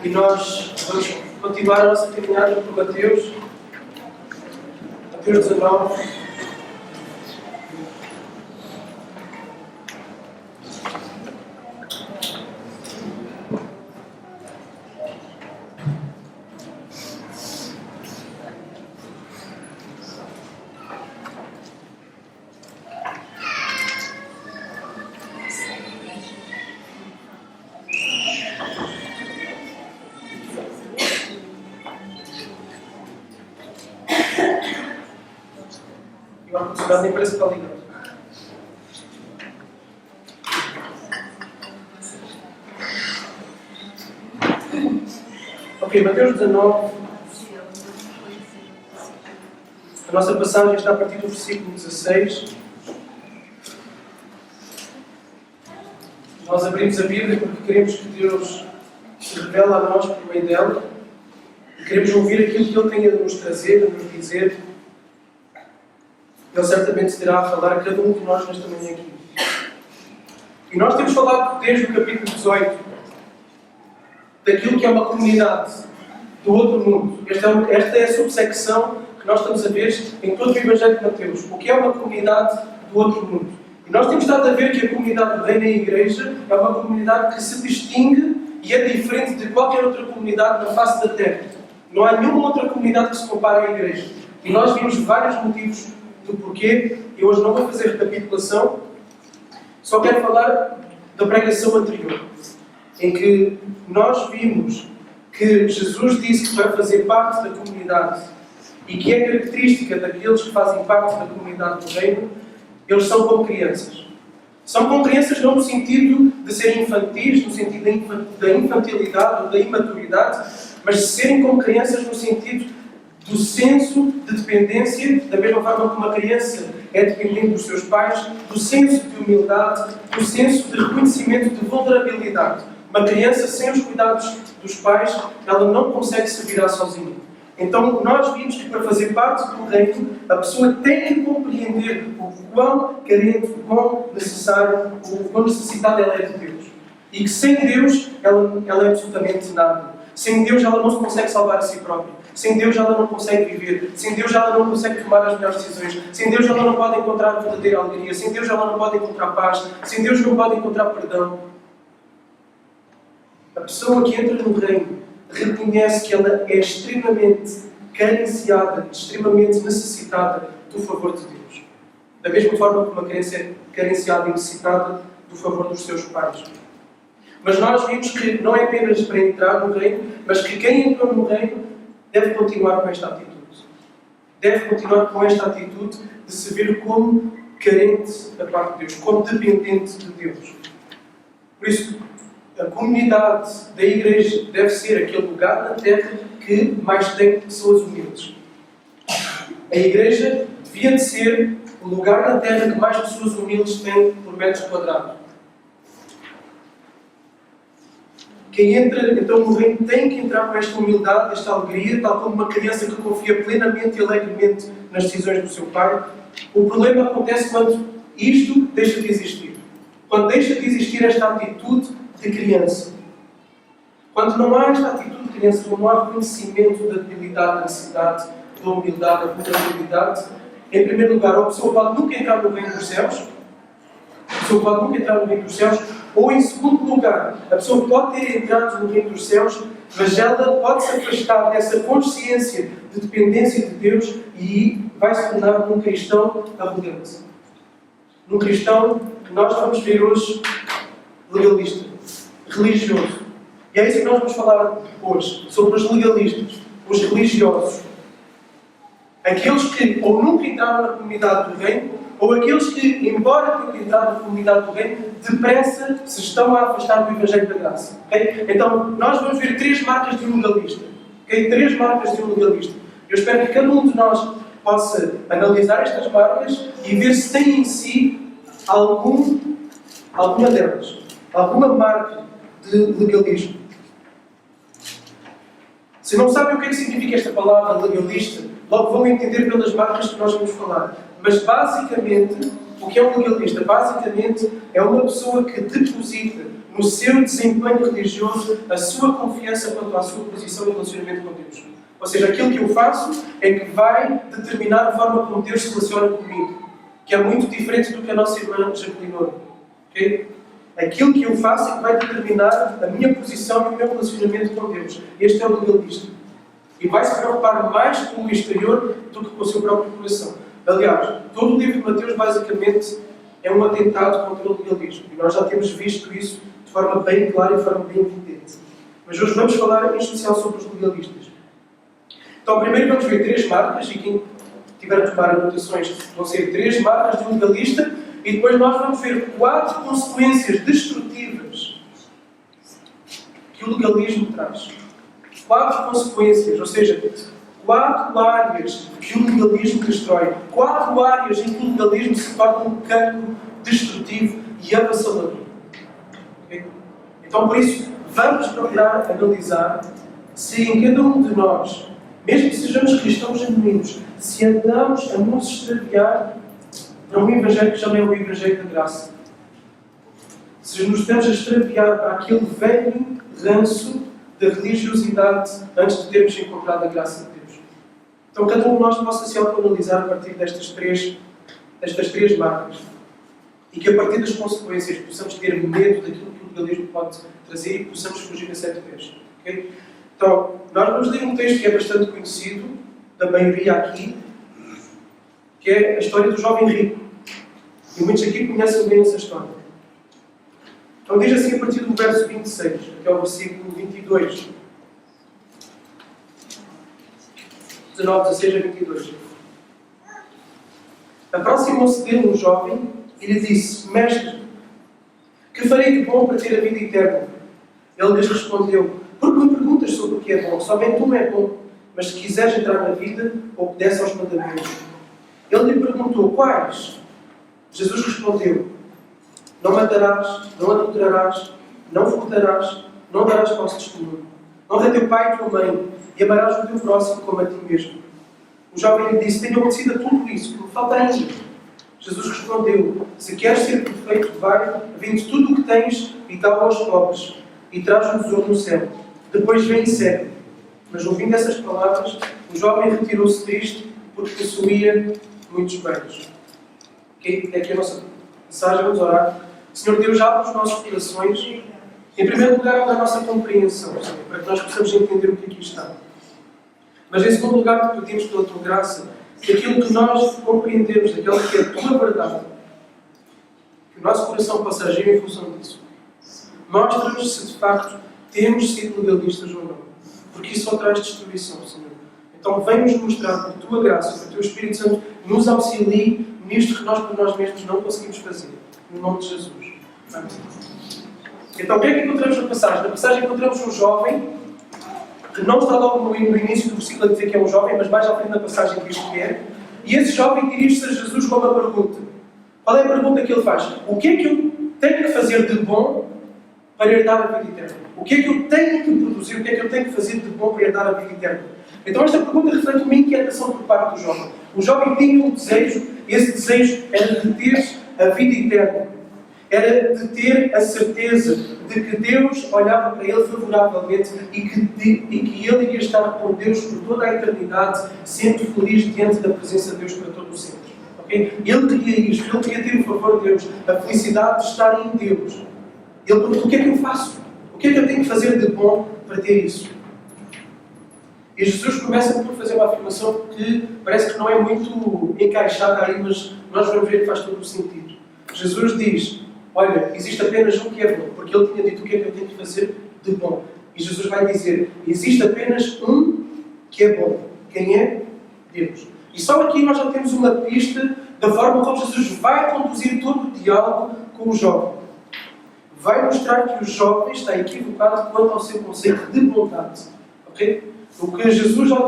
E nós vamos continuar a nossa caminhada por Mateus 19. E o ar-condicionado nem parece que está ligado. Ok, Mateus 19. A nossa passagem está a partir do versículo 16. Nós abrimos a Bíblia porque queremos que Deus se revele a nós por meio dela e queremos ouvir aquilo que Ele tem a nos trazer, a nos dizer. Ele certamente se terá a falar a cada um de nós nesta manhã aqui. E nós temos falado desde o capítulo 18 daquilo que é uma comunidade do outro mundo. Esta é a subsecção que nós estamos a ver em todo o Evangelho de Mateus. O que é uma comunidade do outro mundo? E nós temos estado a ver que a comunidade do Reino e a Igreja é uma comunidade que se distingue e é diferente de qualquer outra comunidade na face da Terra. Não há nenhuma outra comunidade que se compare à Igreja. E nós vimos vários motivos do porquê. Eu hoje não vou fazer recapitulação, só quero falar da pregação anterior, em que nós vimos que Jesus disse que para fazer parte da comunidade e que é característica daqueles que fazem parte da comunidade do Reino, eles são como crianças. São como crianças não no sentido de serem infantis, no sentido da infantilidade ou da imaturidade, mas de serem como crianças no sentido do senso de dependência, da mesma forma que uma criança é dependente dos seus pais, do senso de humildade, do senso de reconhecimento de vulnerabilidade. Uma criança sem os cuidados dos pais, ela não consegue se virar sozinha. Então, nós vimos que para fazer parte do reino, a pessoa tem que compreender o quão carente, o quão necessário, o quão necessitada ela é de Deus. E que sem Deus, ela é absolutamente nada. Sem Deus, ela não se consegue salvar a si própria. Sem Deus, ela não consegue viver. Sem Deus, ela não consegue tomar as melhores decisões. Sem Deus, ela não pode encontrar verdadeira alegria. Sem Deus, ela não pode encontrar paz. Sem Deus, não pode encontrar perdão. A pessoa que entra no reino reconhece que ela é extremamente carenciada, extremamente necessitada do favor de Deus. Da mesma forma que uma criança é carenciada e necessitada do favor dos seus pais. Mas nós vimos que não é apenas para entrar no reino, mas que quem entrou no reino deve continuar com esta atitude. Deve continuar com esta atitude de se ver como carente da parte de Deus, como dependente de Deus. Por isso, a comunidade da Igreja deve ser aquele lugar na Terra que mais tem pessoas humildes. A Igreja devia de ser o lugar na Terra que mais pessoas humildes tem por metro quadrado. Quem entra, então, no reino tem que entrar com esta humildade, esta alegria, tal como uma criança que confia plenamente e alegremente nas decisões do seu pai. O problema acontece quando isto deixa de existir. Quando deixa de existir esta atitude de criança. Quando não há esta atitude de criança, quando não há reconhecimento da debilidade, da necessidade, da humildade, da vulnerabilidade, em primeiro lugar, a pessoa pode nunca entrar no reino dos céus. A pessoa pode nunca entrar no reino dos céus. Ou, em segundo lugar, a pessoa pode ter entrado no reino dos céus, mas ela pode se afastar dessa consciência de dependência de Deus e vai se tornar num cristão arrogante. Num cristão que nós vamos ver hoje legalista, religioso. E é isso que nós vamos falar hoje, sobre os legalistas, os religiosos. Aqueles que ou nunca entraram na comunidade do reino, ou aqueles que, embora tenham entrado na comunidade do reino, depressa se estão a afastar do Evangelho da Graça. Okay? Então, nós vamos ver 3 marcas de um legalista. Okay? 3 marcas de um legalista. Eu espero que cada um de nós possa analisar estas marcas e ver se tem em si alguma delas. Alguma marca de legalismo. Se não sabem o que é que significa esta palavra legalista, logo vão entender pelas marcas que nós vamos falar. Mas, basicamente, o que é um legalista? Basicamente, é uma pessoa que deposita no seu desempenho religioso a sua confiança quanto à sua posição e relacionamento com Deus. Ou seja, aquilo que eu faço é que vai determinar a forma como Deus se relaciona comigo, que é muito diferente do que a nossa irmã Jaqueline. Okay? Aquilo que eu faço é que vai determinar a minha posição e o meu relacionamento com Deus. Este é o legalista. E vai se preocupar mais com o exterior do que com o seu próprio coração. Aliás, todo o livro de Mateus, basicamente, é um atentado contra o legalismo. E nós já temos visto isso de forma bem clara e de forma bem evidente. Mas hoje vamos falar em especial sobre os legalistas. Então, primeiro vamos ver 3 marcas, e quem tiver a tomar anotações vão ser 3 marcas de um legalista, e depois nós vamos ver 4 consequências destrutivas que o legalismo traz. 4 consequências, ou seja, 4 áreas que o legalismo destrói. 4 áreas em que o legalismo se torna um cancro destrutivo e avassalador. Okay? Então, por isso, vamos procurar analisar se em cada um de nós, mesmo que sejamos cristãos genuínos, se andamos a nos extraviar para um Evangelho que já não é o Evangelho da graça. Se nos estamos a extraviar para aquele velho ranço da religiosidade antes de termos encontrado a graça de Deus. Então, cada um de nós possa se autoanalisar a partir destas três marcas. E que a partir das consequências possamos ter medo daquilo que o legalismo pode trazer e possamos fugir a certo Deus. Okay? Então, nós vamos ler um texto que é bastante conhecido, da maioria aqui, que é a história do jovem rico. E muitos aqui conhecem bem essa história. Então diz assim a partir do verso 26, até ao versículo 22. 19, 16 a 22. Aproximou-se dele um jovem e lhe disse: Mestre, que farei de bom para ter a vida eterna? Ele lhes respondeu: Por que me perguntas sobre o que é bom? Somente um é bom, mas se quiseres entrar na vida, obedece aos mandamentos. Ele lhe perguntou: Quais? Jesus respondeu: Não matarás, não adulterarás, não furtarás, não darás falso testemunho. Honra teu pai e tua mãe, e amarás o teu próximo como a ti mesmo. O jovem lhe disse: Tenho obedecido a tudo isso, que me falta ainda. Jesus respondeu: Se queres ser perfeito, vai, vende tudo o que tens e dá-o aos pobres, e traz um tesouro no céu. Depois vem e segue. Mas ouvindo essas palavras, o jovem retirou-se triste, porque possuía muitos bens. Okay? É aqui a nossa mensagem, vamos orar. Senhor Deus, abre os nossos corações, em primeiro lugar, da nossa compreensão, Senhor, para que nós possamos entender o que aqui está. Mas em segundo lugar, te pedimos pela tua graça, que aquilo que nós compreendemos, daquilo que é a tua verdade, que o nosso coração possa agir em função disso. Mostra-nos se de facto temos sido legalistas ou não, porque isso só traz destruição, Senhor. Então vem-nos mostrar por tua graça, por teu Espírito Santo, nos auxilie nisto que nós por nós mesmos não conseguimos fazer. No nome de Jesus. Amém. Então, o que é que encontramos na passagem? Na passagem encontramos um jovem que não está logo no início do versículo a dizer que é um jovem, mas mais à frente na passagem diz que é. E esse jovem dirige-se a Jesus com uma pergunta. Qual é a pergunta que ele faz? O que é que eu tenho que fazer de bom para herdar a vida eterna? O que é que eu tenho que produzir? O que é que eu tenho que fazer de bom para herdar a vida eterna? Então esta pergunta reflete uma inquietação por parte do jovem. O jovem tinha um desejo, esse desejo era de ter a vida eterna. Era de ter a certeza de que Deus olhava para ele favoravelmente e que ele iria estar com Deus por toda a eternidade, sempre feliz diante da presença de Deus para todo o sempre. Okay? Ele queria isto, ele queria ter o favor de Deus, a felicidade de estar em Deus. Ele perguntou: o que é que eu faço? O que é que eu tenho que fazer de bom para ter isso? E Jesus começa por fazer uma afirmação que parece que não é muito encaixada aí, mas nós vamos ver que faz todo o sentido. Jesus diz: olha, existe apenas um que é bom, porque ele tinha dito o que é que eu tenho que fazer de bom. E Jesus vai dizer: existe apenas um que é bom. Quem é? Deus. E só aqui nós já temos uma pista da forma como Jesus vai conduzir todo o diálogo com o jovem. Vai mostrar que o jovem está equivocado quanto ao seu conceito de bondade. Ok? O que Jesus ao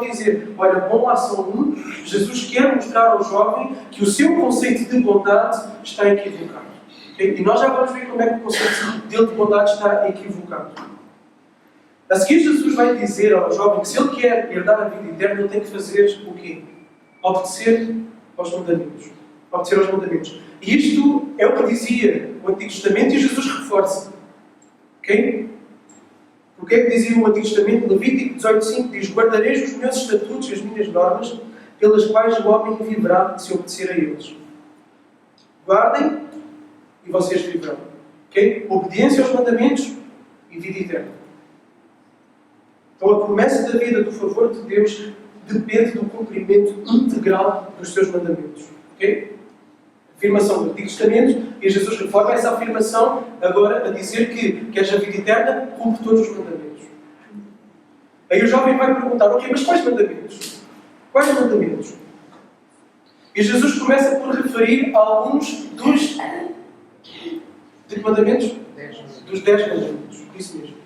dizer, olha, bom há só um, Jesus quer mostrar ao jovem que o seu conceito de bondade está equivocado. Okay? E nós já vamos ver como é que o conceito dele de bondade está equivocado. A seguir, Jesus vai dizer ao jovem que se ele quer herdar a vida eterna, ele tem que fazer o quê? Obedecer aos mandamentos. Obedecer aos mandamentos. E isto é o que dizia o Antigo Testamento e Jesus reforça. Ok? O que é que dizia o Antigo Testamento? Levítico 18:5 diz: guardareis os meus estatutos e as minhas normas, pelas quais o homem viverá se obedecer a eles. Guardem e vocês viverão. Ok? Obediência aos mandamentos e vida eterna. Então a promessa da vida do favor de Deus depende do cumprimento integral dos seus mandamentos. Ok? Afirmação do Antigo Testamento, e Jesus reforma essa afirmação agora a dizer que queres a vida eterna, cumpre todos os mandamentos. Aí o jovem vai perguntar: ok, mas quais mandamentos? Quais mandamentos? E Jesus começa por referir a alguns dos... de que mandamentos? Dos 10 mandamentos. Isso mesmo.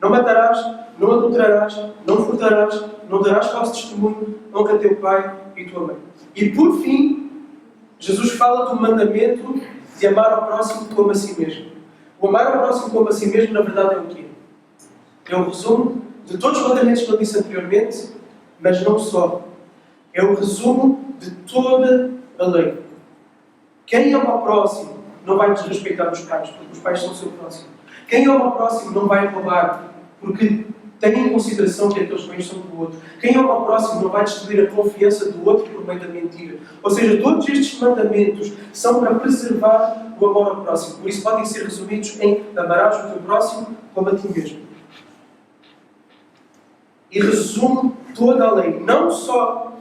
Não matarás, não adulterarás, não furtarás, não darás falso testemunho, honra teu pai e tua mãe. E por fim, Jesus fala do mandamento de amar ao próximo como a si mesmo. O amar ao próximo como a si mesmo, na verdade, é o quê? É o resumo de todos os mandamentos que eu disse anteriormente, mas não só. É o resumo de toda a lei. Quem ama ao próximo não vai desrespeitar os pais, porque os pais são o seu próximo. Quem ama ao próximo não vai roubar, porque tem em consideração que aqueles bens são do outro. Quem ama ao próximo não vai destruir a confiança do outro por meio da mentira. Ou seja, todos estes mandamentos são para preservar o amor ao próximo. Por isso podem ser resumidos em: amarás o teu próximo como a ti mesmo. E resume toda a lei. Não só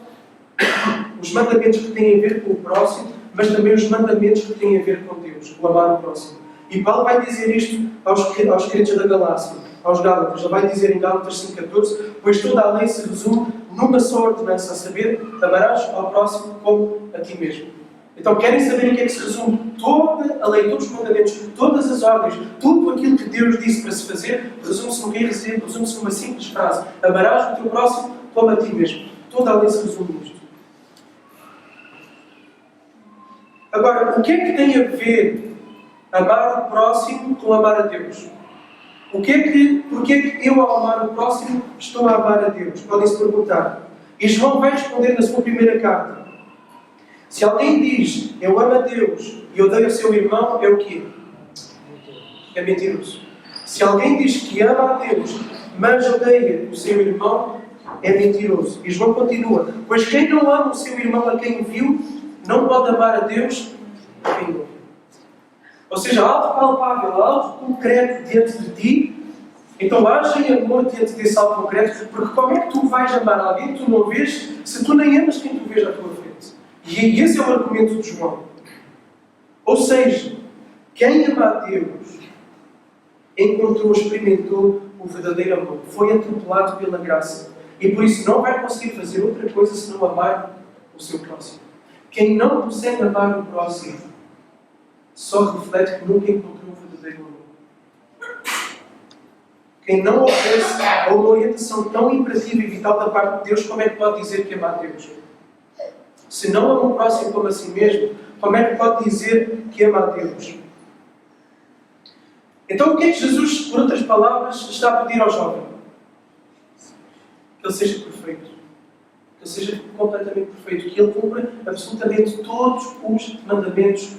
os mandamentos que têm a ver com o próximo, mas também os mandamentos que têm a ver com Deus, o amar o próximo. E Paulo vai dizer isto aos crentes da Galácia, aos Gálatas. Ele vai dizer em Gálatas 5,14: pois toda a lei se resume numa só ordenança, a saber, amarás ao próximo como a ti mesmo. Então, querem saber em que é que se resume toda a lei, todos os mandamentos, todas as ordens, tudo aquilo que Deus disse para se fazer, resume-se no que resume-se numa simples frase: amarás o teu próximo como a ti mesmo. Toda a lei se resume nisto. Agora, o que é que tem a ver amar o próximo com amar a Deus? Porquê é que eu, ao amar o próximo, estou a amar a Deus? Podem-se perguntar. E João vai responder na sua primeira carta: se alguém diz eu amo a Deus e odeio o seu irmão, é o quê? É mentiroso. Se alguém diz que ama a Deus, mas odeia o seu irmão, é mentiroso. E João continua: pois quem não ama o seu irmão a quem viu, não pode amar a Deus a quem não viu. Ou seja, algo palpável, algo concreto diante de ti. Então age em amor diante desse algo concreto, porque como é que tu vais amar alguém que tu não vês, se tu nem amas quem tu vês à tua frente? E esse é o argumento de João. Ou seja, quem ama a Deus encontrou, experimentou o verdadeiro amor. Foi atropelado pela graça. E por isso não vai conseguir fazer outra coisa senão amar o seu próximo. Quem não consegue amar o próximo só reflete que nunca encontrou o verdadeiro amor. Quem não oferece a uma orientação tão imperativa e vital da parte de Deus, como é que pode dizer que ama a Deus? Se não ama o próximo como a si mesmo, como é que pode dizer que ama a Deus? Então o que é que Jesus, por outras palavras, está a pedir ao jovem? Que ele seja perfeito. Que ele seja completamente perfeito. Que ele cumpra absolutamente todos os mandamentos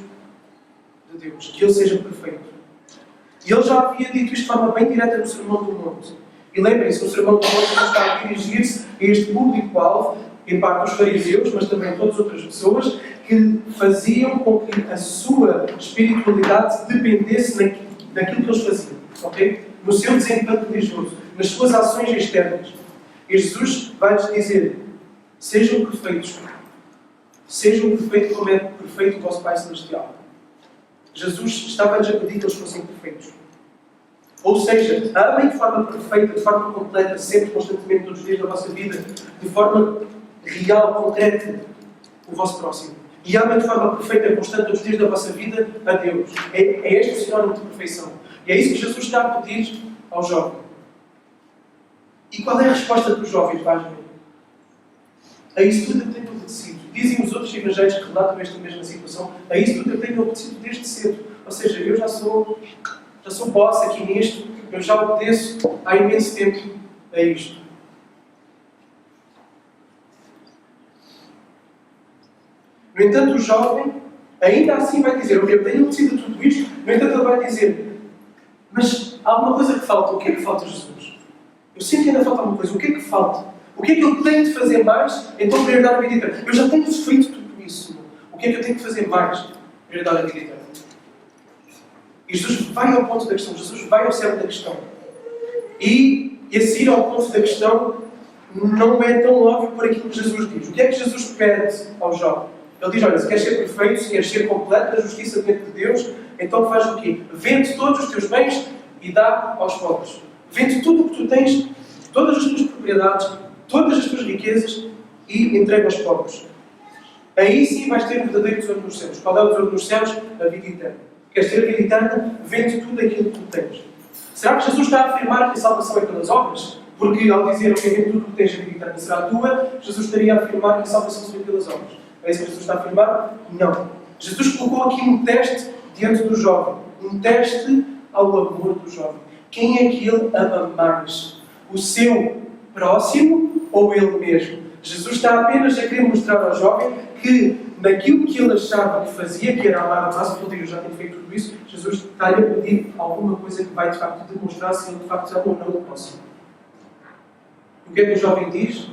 de Deus. Que ele seja perfeito. E ele já havia dito isto de forma bem direta no Sermão do Monte. E lembrem-se, no Sermão do Monte ele está a dirigir-se a este público-alvo, em parte dos fariseus, mas também todas as outras pessoas, que faziam com que a sua espiritualidade dependesse daquilo que eles faziam. Okay? No seu desempenho religioso, nas suas ações externas. E Jesus vai-lhes dizer: sejam perfeitos. Sejam perfeitos como é perfeito o vosso Pai Celestial. Jesus estava-lhes a pedir que eles fossem perfeitos. Ou seja, amem de forma perfeita, de forma completa, sempre, constantemente, todos os dias da vossa vida, de forma real, concreta, o vosso próximo. E amem de forma perfeita, constante, todos os dias da vossa vida, a Deus. É este o sinónimo de perfeição. E é isso que Jesus está a pedir ao jovem. E qual é a resposta dos jovens, pasmem? A isso tudo eu tenho obedecido. Dizem os outros evangelhos que relatam esta mesma situação: a isso tudo eu tenho obedecido desde cedo. Ou seja, eu já sou boss aqui nisto, eu já obedeço há imenso tempo a isto. No entanto, o jovem Ainda assim vai dizer, ok, eu tenho obedecido a tudo isto, no entanto ele vai dizer, mas há alguma coisa que falta. O que é que falta, Jesus? Eu sinto que ainda falta alguma coisa. O que é que falta? O que é que eu tenho de fazer mais então para herdar a vida eterna? Eu já tenho sofrido tudo isso, Senhor. O que é que eu tenho de fazer mais para herdar a vida eterna? E Jesus vai ao ponto da questão. Jesus vai ao cerne da questão. E esse ir ao ponto da questão não é tão óbvio por aquilo que Jesus diz. O que é que Jesus pede ao jovem? Ele diz, olha, se queres ser perfeito, se queres ser completo na justiça diante de Deus, então faz o quê? Vende todos os teus bens e dá aos pobres. Vende tudo o que tu tens, todas as tuas propriedades, todas as tuas riquezas e entrega aos pobres. Aí sim vais ter o verdadeiro tesouro nos céus. Qual é o tesouro nos céus? A vida eterna. Queres ter a vida eterna? Vende tudo aquilo que tu tens. Será que Jesus está a afirmar que a salvação é pelas obras? Porque ao dizer que vende tudo o que tens, a vida eterna será tua, Jesus estaria a afirmar que a salvação seria pelas obras. É isso que Jesus está a afirmar? Não. Jesus colocou aqui um teste diante do jovem. Um teste ao amor do jovem. Quem é que ele ama mais? O seu próximo ou ele mesmo? Jesus está apenas a querer mostrar ao jovem que naquilo que ele achava que fazia, que era amar o máximo, eu já tenho feito tudo isso, Jesus está-lhe a pedir alguma coisa que vai de facto demonstrar se ele de facto ama ou não o próximo. O que é que o jovem diz?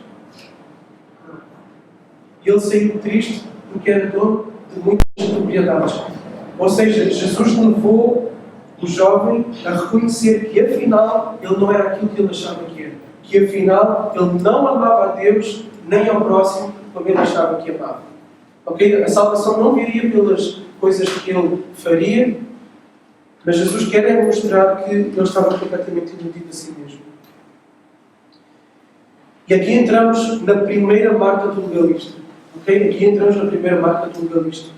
Ele saiu triste porque era dono de muitas propriedades. Ou seja, Jesus levou o jovem a reconhecer que afinal ele não era aquilo que ele achava que era. Que afinal ele não amava a Deus nem ao próximo como ele achava que amava. Okay? A salvação não viria pelas coisas que ele faria, mas Jesus quer mostrar que ele estava completamente iludido a si mesmo. E aqui entramos na primeira marca do legalista. Okay? Aqui entramos na primeira marca do legalista.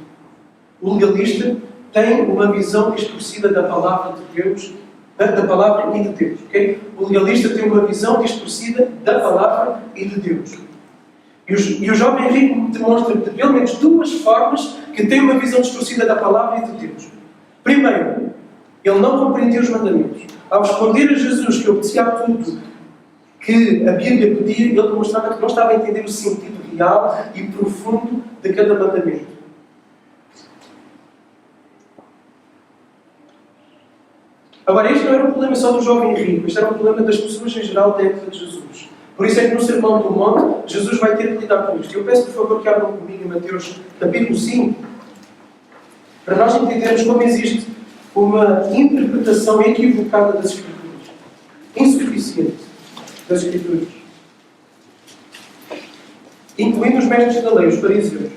O legalista tem uma visão distorcida da palavra de Deus, da palavra e de Deus. Okay? O legalista tem uma visão distorcida da palavra e de Deus. E o jovem rico demonstra de pelo menos duas formas que tem uma visão distorcida da palavra e de Deus. Primeiro, ele não compreendia os mandamentos. Ao responder a Jesus que obedecia a tudo que a Bíblia pedia, ele demonstrava que não estava a entender o sentido real e profundo de cada mandamento. Agora, este não era um problema só do jovem rico, este era um problema das pessoas em geral da época de Jesus. Por isso é que no Sermão do Monte, Jesus vai ter que lidar com isto. Eu peço, por favor, que abram comigo em Mateus capítulo 5, para nós entendermos como existe uma interpretação equivocada das Escrituras. Insuficiente das Escrituras. Incluindo os mestres da lei, os fariseus.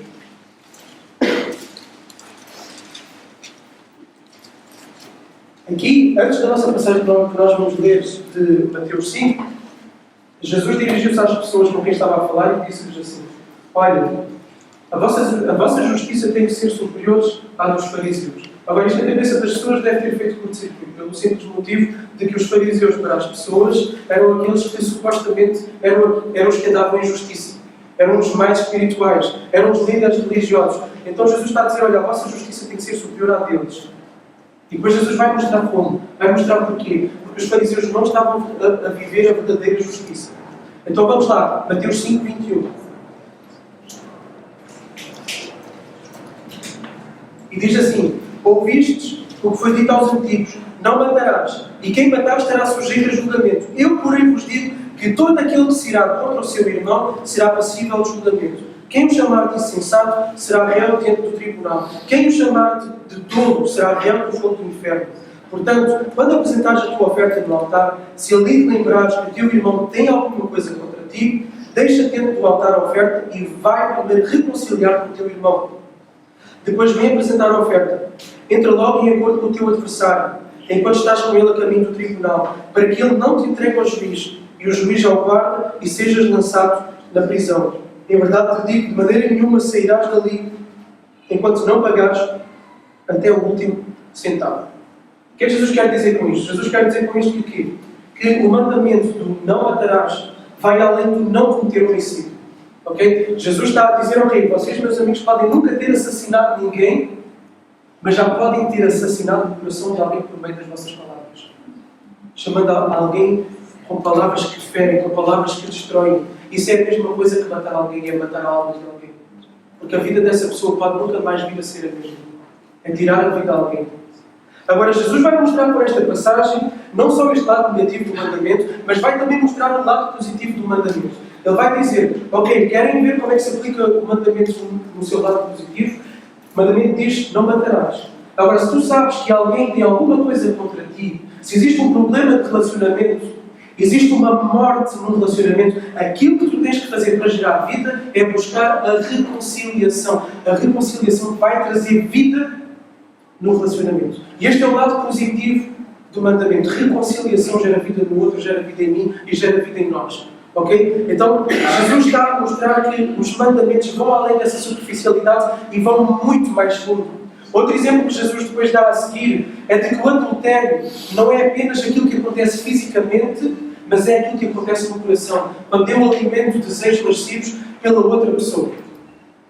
Aqui, antes da nossa passagem que nós vamos ler de Mateus 5, Jesus dirigiu-se às pessoas com quem estava a falar e disse-lhes assim: olha, a vossa justiça tem que ser superior à dos fariseus. Agora, isto na cabeça das pessoas deve ter feito curto-circuito, pelo simples motivo de que os fariseus para as pessoas eram aqueles que supostamente eram os que andavam em justiça. Eram os mais espirituais, eram os líderes religiosos. Então Jesus está a dizer, olha, a vossa justiça tem que ser superior à deles. E depois Jesus vai mostrar como. Vai mostrar porquê. Porque os fariseus não estavam a viver a verdadeira justiça. Então vamos lá, Mateus 5, 21. E diz assim: ouvistes o que foi dito aos antigos, não matarás, e quem matar estará sujeito a julgamento. Eu, porém, vos digo que todo aquele que se irá contra o seu irmão será passível de julgamento. Quem o chamar de insensato será réu diante do tribunal. Quem o chamar de tolo será réu do fogo do inferno. Portanto, quando apresentares a tua oferta no altar, se ali te lembrares que o teu irmão tem alguma coisa contra ti, deixa diante do altar a oferta e vai primeiro reconciliar com o teu irmão. Depois vem apresentar a oferta. Entra logo em acordo com o teu adversário, enquanto estás com ele a caminho do tribunal, para que ele não te entregue ao juiz, e o juiz ao guarda, e sejas lançado na prisão. Em verdade te digo, de maneira nenhuma sairás dali, enquanto não pagares até o último centavo. O que é que Jesus quer dizer com isto? Jesus quer dizer com isto o quê? Que o mandamento do não matarás vai além do não cometer homicídio. Ok? Jesus está a dizer, ok, vocês, meus amigos, podem nunca ter assassinado ninguém, mas já podem ter assassinado o coração de alguém por meio das vossas palavras. Chamando alguém com palavras que ferem, com palavras que destroem. Isso é a mesma coisa que matar alguém, é matar a alma de alguém. Porque a vida dessa pessoa pode nunca mais vir a ser a mesma. É tirar a vida a alguém. Agora, Jesus vai mostrar por esta passagem não só este lado negativo do mandamento, mas vai também mostrar o lado positivo do mandamento. Ele vai dizer, ok, querem ver como é que se aplica o mandamento no seu lado positivo? O mandamento diz, não matarás. Agora, se tu sabes que alguém tem alguma coisa contra ti, se existe um problema de relacionamento, existe uma morte no relacionamento, aquilo que tu tens que fazer para gerar vida é buscar a reconciliação. A reconciliação vai trazer vida no relacionamento. E este é o lado positivo do mandamento. Reconciliação gera vida no outro, gera vida em mim e gera vida em nós. Ok? Então, Jesus está a mostrar que os mandamentos vão além dessa superficialidade e vão muito mais fundo. Outro exemplo que Jesus depois dá a seguir é de que o adultério não é apenas aquilo que acontece fisicamente, mas é aquilo que acontece no coração, quando eu alimento desejos lascivos pela outra pessoa.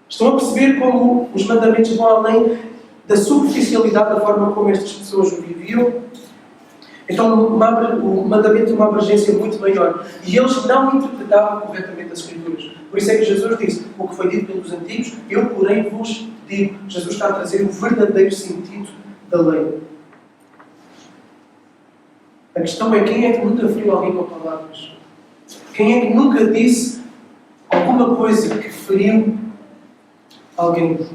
Estão a perceber como os mandamentos vão além da superficialidade da forma como estas pessoas o viviam? Então o mandamento tem uma abrangência muito maior. E eles não interpretavam corretamente as Escrituras. Por isso é que Jesus disse, o que foi dito pelos antigos, eu porém vos digo. Jesus está a trazer o verdadeiro sentido da lei. A questão é, quem é que nunca feriu alguém com palavras? Quem é que nunca disse alguma coisa que feriu alguém?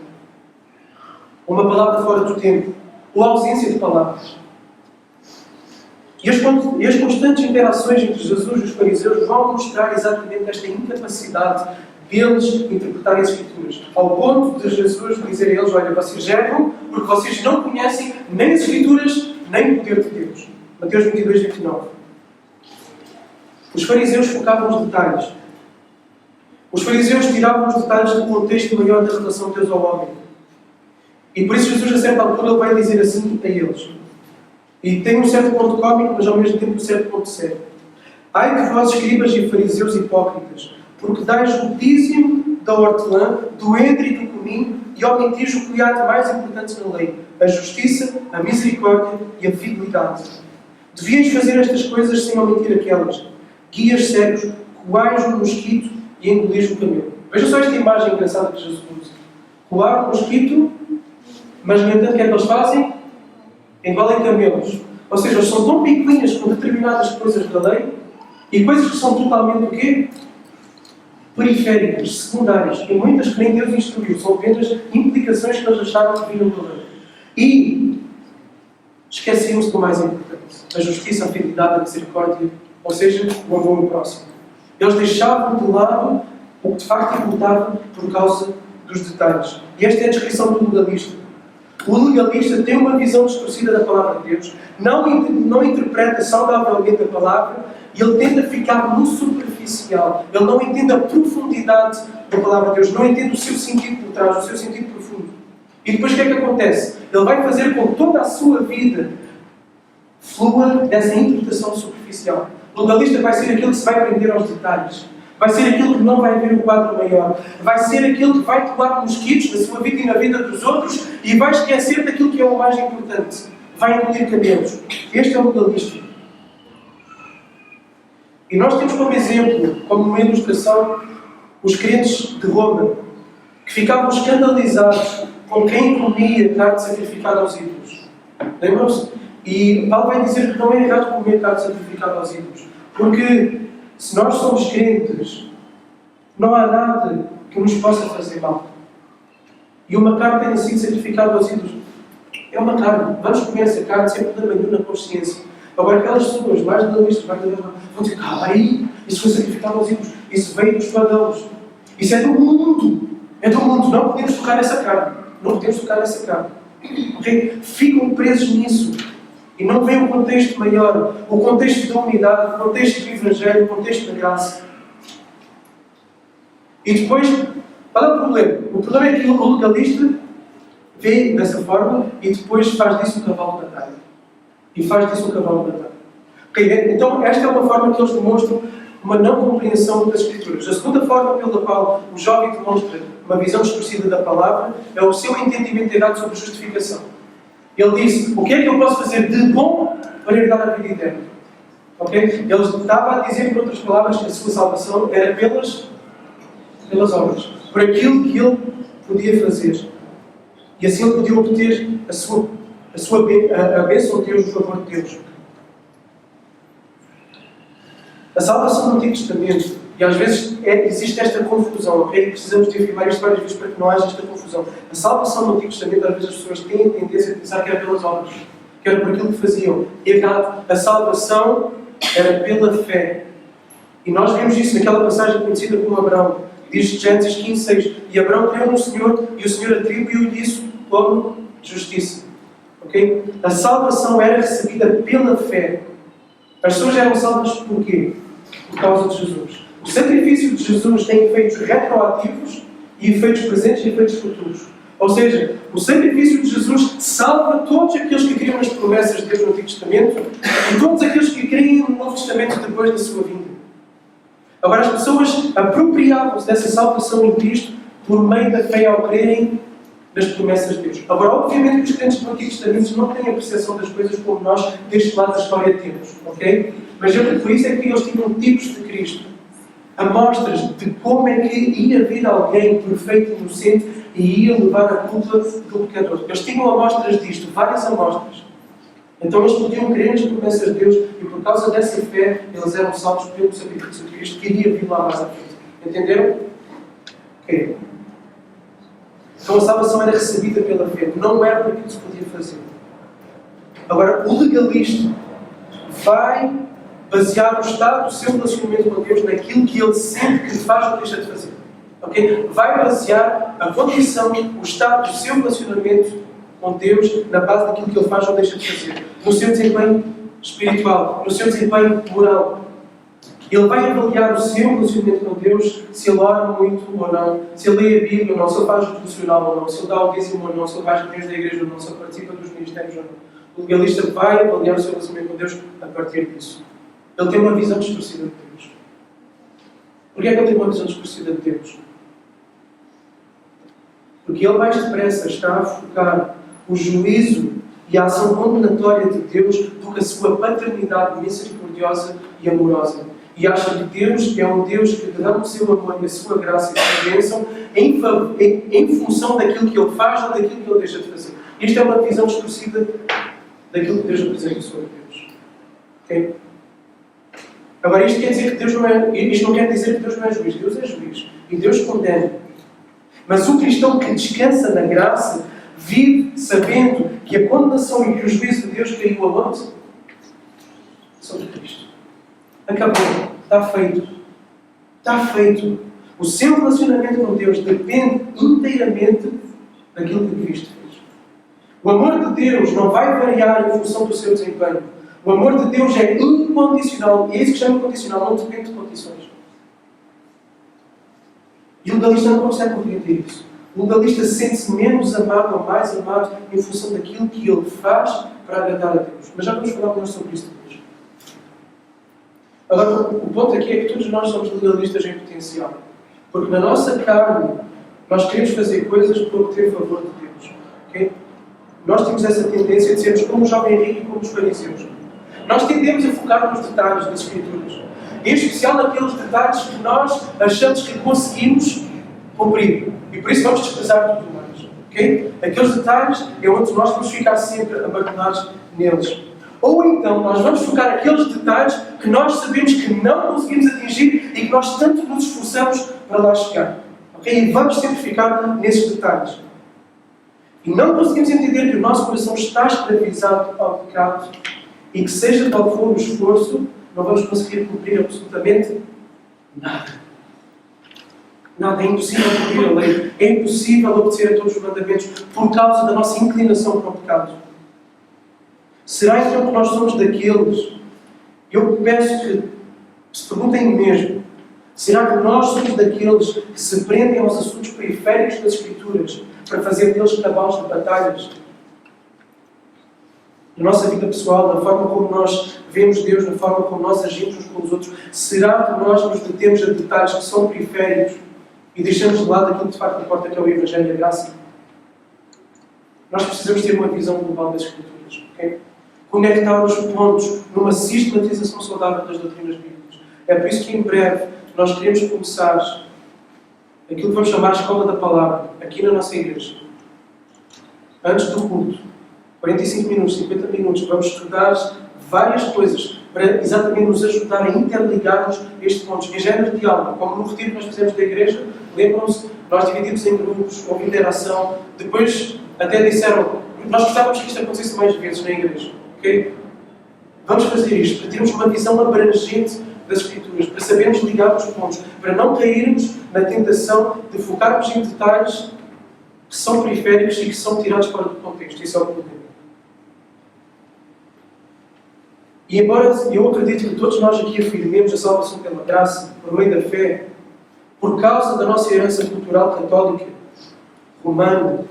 Uma palavra fora do tempo, ou a ausência de palavras. E as constantes interações entre Jesus e os fariseus vão mostrar exatamente esta incapacidade deles interpretarem as Escrituras. Ao ponto de Jesus dizer a eles, olha, vocês erram porque vocês não conhecem nem as Escrituras, nem o poder de Deus. Mateus 22, 29. Os fariseus focavam nos detalhes. Os fariseus tiravam os detalhes do contexto maior da relação de Deus ao homem. E por isso Jesus, a certa altura, ele vai dizer assim a eles. E tem um certo ponto cómico, mas ao mesmo tempo um certo ponto sério. Ai de vós, escribas e fariseus hipócritas, porque dais o dízimo da hortelã, do entre e do cominho, e omitis o que há de mais importante na lei, a justiça, a misericórdia e a fidelidade. Devias fazer estas coisas sem omitir aquelas. Guias cegos, coais um mosquito e engolis um camelo. Veja só esta imagem engraçada que Jesus usa. Coar um mosquito, mas no entanto o que é que eles fazem? Engolem camelos. Ou seja, eles são tão picuinhas com determinadas coisas da lei e coisas que são totalmente o quê? Periféricas, secundárias. E muitas que nem Deus instruiu. São apenas implicações que eles acharam que vinham da lei. E esqueciam-se do mais importante. A justiça, a fidelidade, a misericórdia. Ou seja, o amor ao próximo. Eles deixavam de lado o que de facto importava por causa dos detalhes. E esta é a descrição do legalista. O legalista tem uma visão distorcida da palavra de Deus, não interpreta saudavelmente a palavra e ele tende a ficar no superficial. Ele não entende a profundidade da palavra de Deus, não entende o seu sentido por trás, o seu sentido profundo. E depois o que é que acontece? Ele vai fazer com que toda a sua vida flua dessa interpretação superficial. O legalista vai ser aquele que se vai prender aos detalhes. Vai ser aquele que não vai ver o quadro maior. Vai ser aquele que vai colar mosquitos na sua vida e na vida dos outros e vai esquecer daquilo que é o mais importante. Vai engolir cabelos. Este é o legalista. E nós temos como exemplo, como uma ilustração, os crentes de Roma, que ficavam escandalizados com quem comia carne sacrificada aos ídolos. Lembram-se? E Paulo vai dizer que não é errado comer carne sacrificada aos ídolos. Porque se nós somos crentes, não há nada que nos possa fazer mal. E uma carne tenha sido sacrificada aos ídolos. É uma carne. Vamos comer essa carne sempre da manhã na consciência. Agora, aquelas pessoas, mais legalistas, vão dizer, aí, isso foi sacrificado aos ídolos. Isso veio dos pagãos. Isso é do mundo. É do mundo. Não podemos tocar nessa carne. Não podemos tocar nessa carne. Okay? Ficam presos nisso. E não vem o contexto maior, o contexto da unidade, o contexto do Evangelho, o contexto da graça. E depois, qual é o problema? O problema é que o legalista vê dessa forma e depois faz disso um cavalo de batalha. E faz disso um cavalo de batalha. Okay? Então, esta é uma forma que eles demonstram uma não compreensão das Escrituras. A segunda forma pela qual o jovem demonstra uma visão distorcida da palavra é o seu entendimento errado sobre justificação. Ele disse, o que é que eu posso fazer de bom para herdar a vida eterna? Okay? Ele estava a dizer, por outras palavras, que a sua salvação era pelas obras. Por aquilo que ele podia fazer. E assim ele podia obter a bênção de Deus, o favor de Deus. A salvação do Antigo Testamento, e às vezes existe esta confusão, ok? Precisamos de afirmar isto várias vezes para que não haja esta confusão. A salvação do Antigo Testamento, às vezes as pessoas têm a tendência a pensar que era pelas obras, que era por aquilo que faziam. E errado, a salvação era pela fé. E nós vemos isso naquela passagem conhecida como Abraão. Diz Gênesis 15:6. E Abraão creu no Senhor, e o Senhor atribuiu-lhe isso como justiça. Ok? A salvação era recebida pela fé. As pessoas eram salvas por quê? Por causa de Jesus. O sacrifício de Jesus tem efeitos retroativos e efeitos presentes e efeitos futuros. Ou seja, o sacrifício de Jesus salva todos aqueles que criam nas promessas de Deus no Antigo Testamento e todos aqueles que creem no Novo Testamento depois da sua vinda. Agora, as pessoas apropriavam-se dessa salvação em Cristo por meio da fé ao crerem nas promessas de Deus. Agora, obviamente que os crentes do Antigo Testamento não têm a percepção das coisas como nós, deste lado da história, temos. Ok? Mas por isso é que eles tinham tipos de Cristo. Amostras de como é que ia vir alguém perfeito e inocente e ia levar a culpa do pecador. Eles tinham amostras disto, várias amostras. Então eles podiam crer nas promessas de Deus e por causa dessa fé eles eram salvos pelo sacrifício de Cristo que iria vir lá mais à frente. Entenderam? Ok. Então a salvação era recebida pela fé, não era por aquilo que se podia fazer. Agora, o legalista vai basear o estado do seu relacionamento com Deus naquilo que ele sente que faz ou deixa de fazer. Okay? Vai basear a condição, o estado do seu relacionamento com Deus na base daquilo que ele faz ou deixa de fazer. No seu desempenho espiritual, no seu desempenho moral. Ele vai avaliar o seu relacionamento com Deus, se ele ora muito ou não, se ele lê a Bíblia ou não, se ele faz o devocional ou não, se ele dá o dízimo ou não, se ele vai às reuniões da igreja ou não, se ele participa dos ministérios ou não. O legalista vai avaliar o seu relacionamento com Deus a partir disso. Ele tem uma visão distorcida de Deus. Porquê é que ele tem uma visão distorcida de Deus? Porque ele mais depressa está a focar o juízo e a ação condenatória de Deus do que a sua paternidade misericordiosa e amorosa. E acha que Deus é um Deus que derrama o seu amor e a sua graça e a sua bênção em função daquilo que ele faz ou daquilo que ele deixa de fazer. Isto é uma visão distorcida daquilo que Deus apresenta sobre Deus. Ok? Agora, isto quer dizer que Deus não é... Isto não quer dizer que Deus não é juiz. Deus é juiz. E Deus condena. Mas o cristão que descansa na graça vive sabendo que a condenação e que o juízo de Deus caiu aonde? Sobre Cristo. Acabou. Está feito. Está feito. O seu relacionamento com Deus depende inteiramente daquilo que Cristo fez. O amor de Deus não vai variar em função do seu desempenho. O amor de Deus é incondicional. E é isso que chama incondicional. Não depende de condições. E o legalista não consegue compreender isso. O legalista sente-se menos amado ou mais amado em função daquilo que ele faz para agradar a Deus. Mas já vamos falar mais sobre isso depois. Agora, o ponto aqui é que todos nós somos legalistas em potencial. Porque na nossa carne, nós queremos fazer coisas para obter favor de Deus. Okay? Nós temos essa tendência de sermos como o jovem rico e como os fariseus. Nós tendemos a focar nos detalhes das Escrituras. Em especial naqueles detalhes que nós achamos que conseguimos cumprir. E por isso vamos desprezar tudo mais. Okay? Aqueles detalhes é onde nós vamos ficar sempre abandonados neles. Ou então nós vamos focar naqueles detalhes que nós sabemos que não conseguimos atingir e que nós tanto nos esforçamos para lá chegar. Okay? E vamos sempre ficar nesses detalhes. E não conseguimos entender que o nosso coração está escravizado ao pecado e que seja qual for o esforço, não vamos conseguir cumprir absolutamente nada. Nada. É impossível cumprir a lei. É impossível obedecer a todos os mandamentos por causa da nossa inclinação para o pecado. Será então que nós somos daqueles? Eu peço que se perguntem mesmo. Será que nós somos daqueles que se prendem aos assuntos periféricos das Escrituras para fazer deles cavalos de batalhas? Na nossa vida pessoal, na forma como nós vemos Deus, na forma como nós agimos uns com os outros, será que nós nos detemos a detalhes que são periféricos e deixamos de lado aquilo que de facto importa, que é o Evangelho e a graça? Nós precisamos ter uma visão global das Escrituras. Okay? Conectar os pontos numa sistematização saudável das doutrinas bíblicas. É por isso que em breve nós queremos começar aquilo que vamos chamar de escola da palavra, aqui na nossa igreja. Antes do culto, 45 minutos, 50 minutos, vamos estudar várias coisas para exatamente nos ajudar a interligarmos estes pontos. Em género de aula, como no retiro que nós fizemos da igreja, lembram-se, nós dividimos em grupos, houve interação, depois até disseram, nós gostávamos que isto acontecesse mais vezes na igreja, ok? Vamos fazer isto, para termos uma visão abrangente das Escrituras, para sabermos ligar os pontos, para não cairmos na tentação de focarmos em detalhes que são periféricos e que são tirados fora do contexto. Isso é o problema. E embora eu acredito que todos nós aqui afirmemos a salvação pela graça, por meio da fé, por causa da nossa herança cultural católica, romana,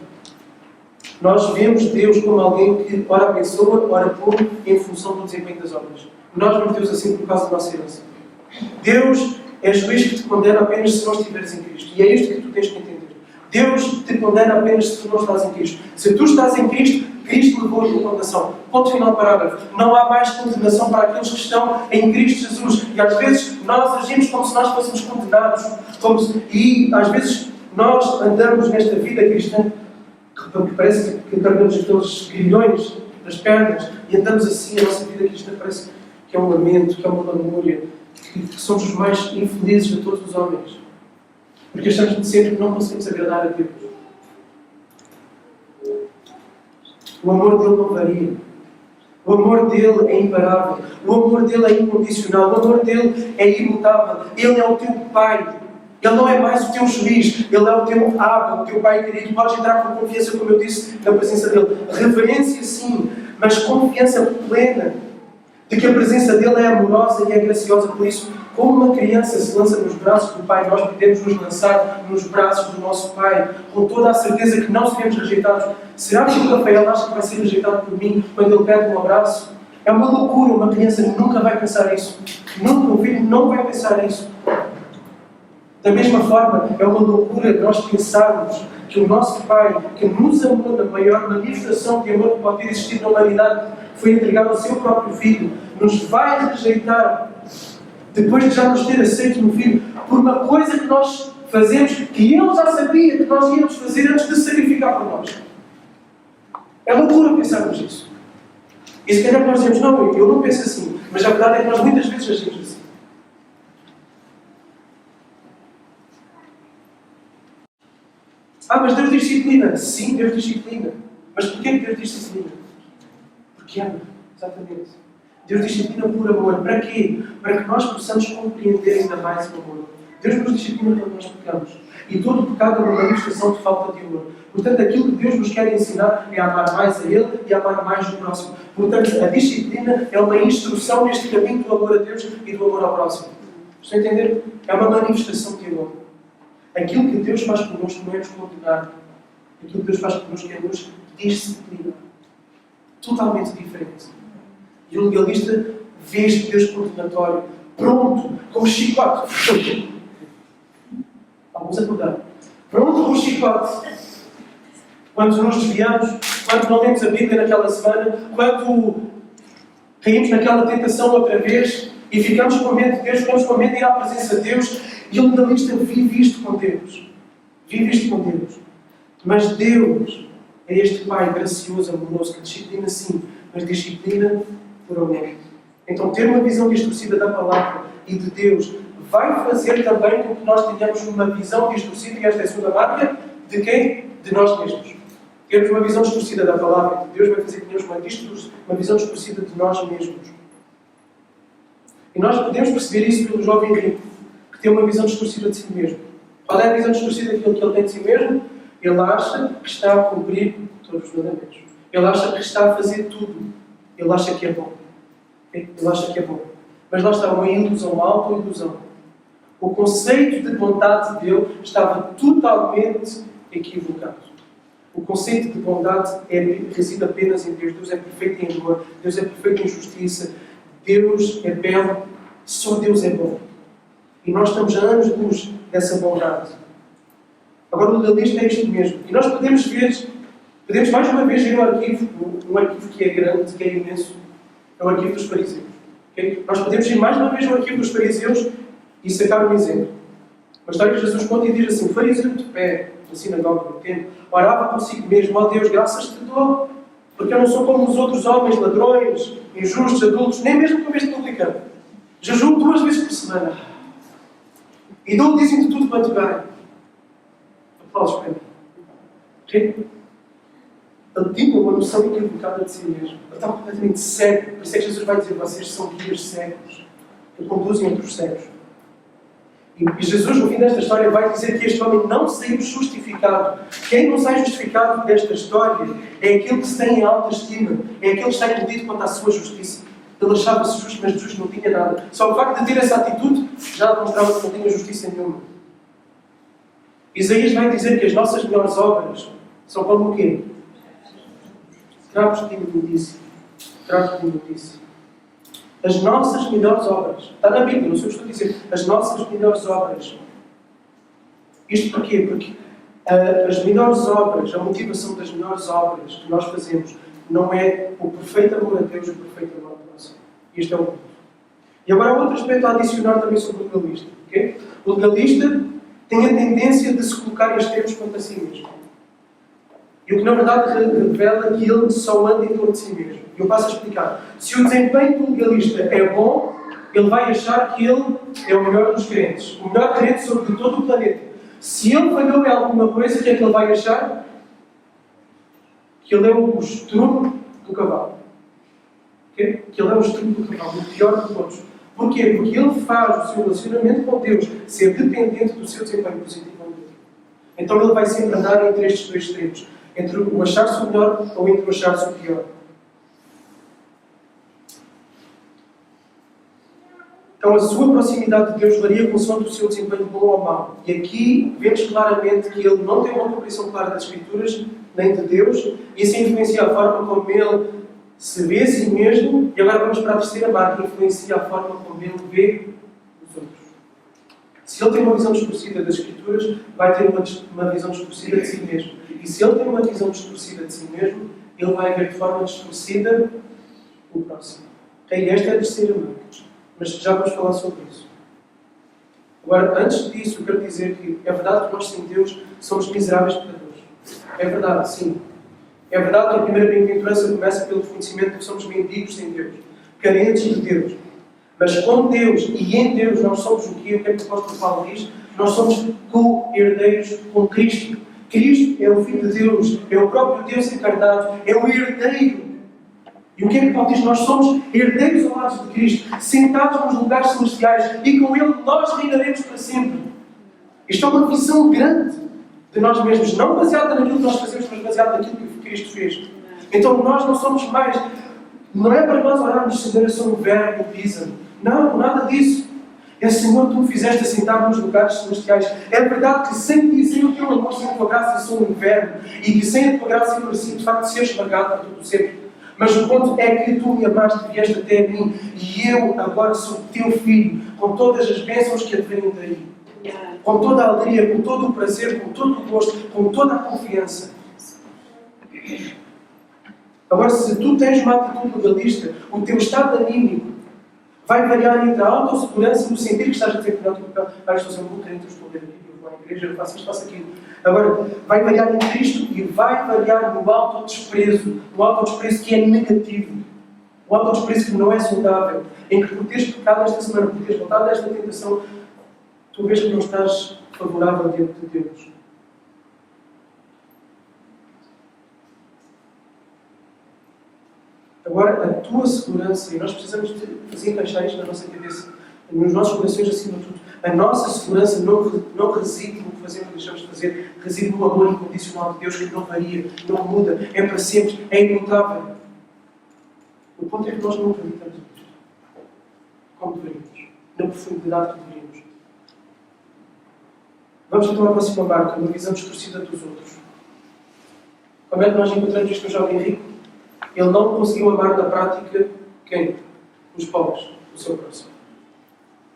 nós vemos Deus como alguém que ora abençoa, ora pune em função do desempenho das obras. Nós vemos Deus assim por causa da nossa herança. Deus é juiz que te condena apenas se não estiveres em Cristo. E é isto que tu tens que entender. Deus te condena apenas se tu não estás em Cristo. Se tu estás em Cristo, Cristo levou a tua condenação. Ponto final, parágrafo. Não há mais condenação para aqueles que estão em Cristo Jesus. E às vezes nós agimos como se nós fôssemos condenados. E às vezes nós andamos nesta vida cristã que parece que carregamos aqueles grilhões das pernas e andamos assim, a nossa vida cristã parece que é um lamento, que é uma lamúria, que somos os mais infelizes de todos os homens. Porque achamos sempre que não conseguimos agradar a Deus. O amor dele não varia. O amor dele é imparável. O amor dele é incondicional. O amor dele é imutável. Ele é o teu Pai. Ele não é mais o teu juiz. Ele é o teu Abba, o teu Pai querido. Podes entrar com confiança, como eu disse, na presença dele. Reverência, sim, mas confiança plena de que a presença dele é amorosa e é graciosa. Por isso, como uma criança se lança nos braços do Pai, nós podemos nos lançar nos braços do nosso Pai, com toda a certeza que não seremos rejeitados. Será que o Rafael acha que vai ser rejeitado por mim quando ele pede um abraço? É uma loucura, uma criança nunca vai pensar isso. Nunca, um filho não vai pensar isso. Da mesma forma, é uma loucura nós pensarmos que o nosso Pai, que nos amou na maior manifestação de amor que pode ter existido na humanidade, foi entregado ao seu próprio Filho, nos vai rejeitar depois de já nos ter aceito no Filho, por uma coisa que nós fazemos, que Ele já sabia que nós íamos fazer antes de se sacrificar por nós. É loucura pensarmos isso. E se calhar nós dizemos, não, eu não penso assim, mas a verdade é que nós muitas vezes agimos assim. Mas Deus diz disciplina. Sim, Deus diz disciplina. Mas porquê que Deus diz disciplina? Porque ama. Exatamente. Deus diz disciplina por amor. Para quê? Para que nós possamos compreender ainda mais o amor. Deus nos disciplina quando nós pecamos. E todo o pecado é uma manifestação de falta de amor. Portanto, aquilo que Deus nos quer ensinar é amar mais a Ele e amar mais o próximo. Portanto, a disciplina é uma instrução neste caminho do amor a Deus e do amor ao próximo. Estão a entender? É uma manifestação de amor. Aquilo que Deus faz connosco não é nos condenar. Aquilo que Deus faz connosco é nos disciplinar. Totalmente diferente. E o legalista vê este Deus condenatório, pronto, como chicote. Alguns acordaram. Pronto como chicote. Quando nos desviamos, quando não lemos a Bíblia naquela semana, quando caímos naquela tentação outra vez e ficamos com medo de Deus, ficamos com medo de ir à presença de Deus, e o legalista vive isto com Deus. Vive isto com Deus. Mas Deus é este Pai gracioso, amoroso, que disciplina sim, mas disciplina por amor. Então, ter uma visão distorcida da palavra e de Deus vai fazer também com que nós tenhamos uma visão distorcida, e esta é a segunda marca, de quem? De nós mesmos. Termos uma visão distorcida da palavra de Deus vai fazer que tenhamos uma visão distorcida de nós mesmos. E nós podemos perceber isso pelo jovem rico, que tem uma visão distorcida de si mesmo. Qual é a visão distorcida daquilo que ele tem de si mesmo? Ele acha que está a cumprir todos os mandamentos. Ele acha que está a fazer tudo. Ele acha que é bom. Ele acha que é bom. Mas lá está uma ilusão, uma auto-ilusão. O conceito de bondade dele estava totalmente equivocado. O conceito de bondade reside apenas em Deus. Deus é perfeito em amor. Deus é perfeito em justiça. Deus é belo. Só Deus é bom. E nós estamos a anos-luz dessa bondade. Agora o legalista é isto mesmo. E nós podemos mais uma vez ver um arquivo que é grande, que é imenso. É o arquivo dos fariseus. Okay? Nós podemos ir mais uma vez no arquivo dos fariseus e sacar um exemplo. Uma história que Jesus conta e diz assim: o fariseu de pé, na sinagoga do templo, orava consigo mesmo: ó Deus, graças te dou, porque eu não sou como os outros homens, ladrões, injustos, adultos, nem mesmo como este publicano. Jejuo 2 vezes por semana. E dou-lhe dizem de tudo quanto ganho. Aplausos para mim. Okay? Ele tinha uma noção equivocada de si mesmo. Ele estava completamente cego. Por isso é que Jesus vai dizer: vocês são guias cegos, que conduzem outros cegos. E Jesus, no fim desta história, vai dizer que este homem não saiu justificado. Quem não sai justificado desta história é aquele que se tem em alta estima, é aquele que está iludido quanto à sua justiça. Ele achava-se justo, mas de justo não tinha nada. Só o facto de ter essa atitude já demonstrava que não tinha justiça nenhuma. Isaías vai dizer que as nossas melhores obras são como o quê? Trapos de imundícia. Trapos de imundícia. As nossas melhores obras. Está na Bíblia, não sei o que estou a dizer. As nossas melhores obras. Isto porquê? Porque as melhores obras, a motivação das melhores obras que nós fazemos não é o perfeito amor a Deus e o perfeito amor a nós. Este é o ponto. E agora há outro aspecto a adicionar também sobre o legalista. Okay? O legalista tem a tendência de se colocar em extremos quanto a si mesmo. E o que na verdade revela que ele só anda em torno de si mesmo. E eu passo a explicar. Se o desempenho do legalista é bom, ele vai achar que ele é o melhor dos crentes. O melhor crente sobre todo o planeta. Se ele falhou em alguma coisa, o que é que ele vai achar? Que ele é o estrume do cavalo. Okay? Que ele é o estrume do cavalo, o pior de todos. Porquê? Porque ele faz o seu relacionamento com Deus ser dependente do seu desempenho positivo ou negativo. Então ele vai sempre andar entre estes dois extremos. Entre o achar-se o melhor ou entre o achar-se o pior. Então a sua proximidade de Deus varia consoante o seu desempenho bom ou mau. E aqui vemos claramente que ele não tem uma compreensão clara das Escrituras, nem de Deus, e isso influencia a forma como ele se vê a si mesmo. E agora vamos para a terceira marca: influencia a forma como ele vê os outros. Se ele tem uma visão distorcida das Escrituras, vai ter uma visão distorcida de si mesmo. E se ele tem uma visão distorcida de si mesmo, ele vai ver de forma distorcida o próximo. E esta é a terceira marca. Mas já vamos falar sobre isso. Agora, antes disso, eu quero dizer que é verdade que nós, sem Deus, somos miseráveis pecadores. É verdade, sim. É verdade que a primeira bem-aventurança começa pelo reconhecimento de que somos mendigos sem Deus, carentes de Deus. Mas com Deus e em Deus nós somos o quê? O que é que o apóstolo Paulo diz? Nós somos co-herdeiros com Cristo. Cristo é o Filho de Deus, é o próprio Deus encarnado, é o herdeiro. E o que é que Paulo diz? Nós somos herdeiros ao lado de Cristo, sentados nos lugares celestiais, e com Ele nós reinaremos para sempre. Isto é uma visão grande de nós mesmos, não baseada naquilo que nós fazemos, mas baseada naquilo que Cristo fez. Então nós não somos mais, não é para nós orarmos: Senhor, eu sou um verbo, pisa-me. Não, nada disso. É: Senhor, Tu me fizeste assentar nos lugares celestiais. É verdade que sem Ti, sem o Teu amor, sem a Tua graça, eu sou um inverno, e que sem a Tua graça eu merecia de facto ser esmagado para tudo sempre. Mas o ponto é que Tu me amaste e vieste até mim, e eu agora sou Teu filho, com todas as bênçãos que advêm daí. Com toda a alegria, com todo o prazer, com todo o gosto, com toda a confiança. Agora, se tu tens uma atitude legalista, o teu estado anímico vai variar entre a autossegurança e o sentir que estás a dizer que não, estou a ser um bom crente, eu estou a ler aqui, eu vou à igreja, eu faço isto, faço aquilo. Agora, vai variar em Cristo e vai variar no autodesprezo. No autodesprezo que é negativo. O autodesprezo que não é saudável. Em que por teres pecado esta semana, por teres voltado a esta tentação, tu vês que não estás favorável diante de Deus. Agora, a tua segurança, e nós precisamos de fazer encaixar isto na nossa cabeça, nos nossos corações acima de tudo, a nossa segurança não reside no que fazemos ou deixamos de fazer, reside no amor incondicional de Deus, que não varia, não muda, é para sempre, é imutável. O ponto é que nós não acreditamos nisto, como deveríamos, na profundidade que deveríamos. Vamos então à próxima marca, uma visão distorcida dos outros. Como é que nós encontramos isto no jovem rico? Ele não conseguiu amar na prática quem? Os pobres, o seu próximo.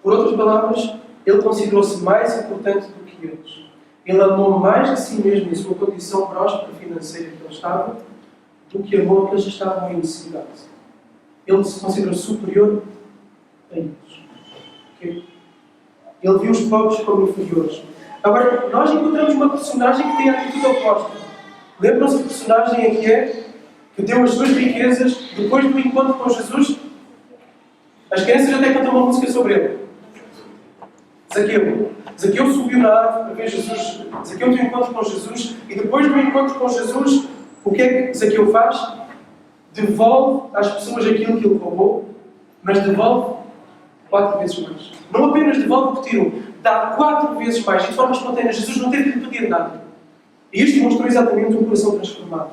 Por outras palavras, ele considerou-se mais importante do que eles. Ele amou mais a si mesmo e a sua condição próspera financeira que ele estava, do que amou que eles estavam em necessidade. Ele se considerou superior a eles. Okay? Ele viu os pobres como inferiores. Agora, nós encontramos uma personagem que tem a atitude oposta. Lembram-se que personagem é que deu as suas riquezas depois do encontro com Jesus? As crianças até cantam uma música sobre ele. Zaqueu. Zaqueu subiu na árvore para ver Jesus. Zaqueu tem um encontro com Jesus e depois do encontro com Jesus, o que é que Zaqueu faz? Devolve às pessoas aquilo que ele roubou, mas devolve 4 vezes mais. Não apenas devolve o que tirou, dá 4 vezes mais. E de forma espontânea, Jesus não teve que lhe pedir nada. E isto mostrou exatamente um coração transformado.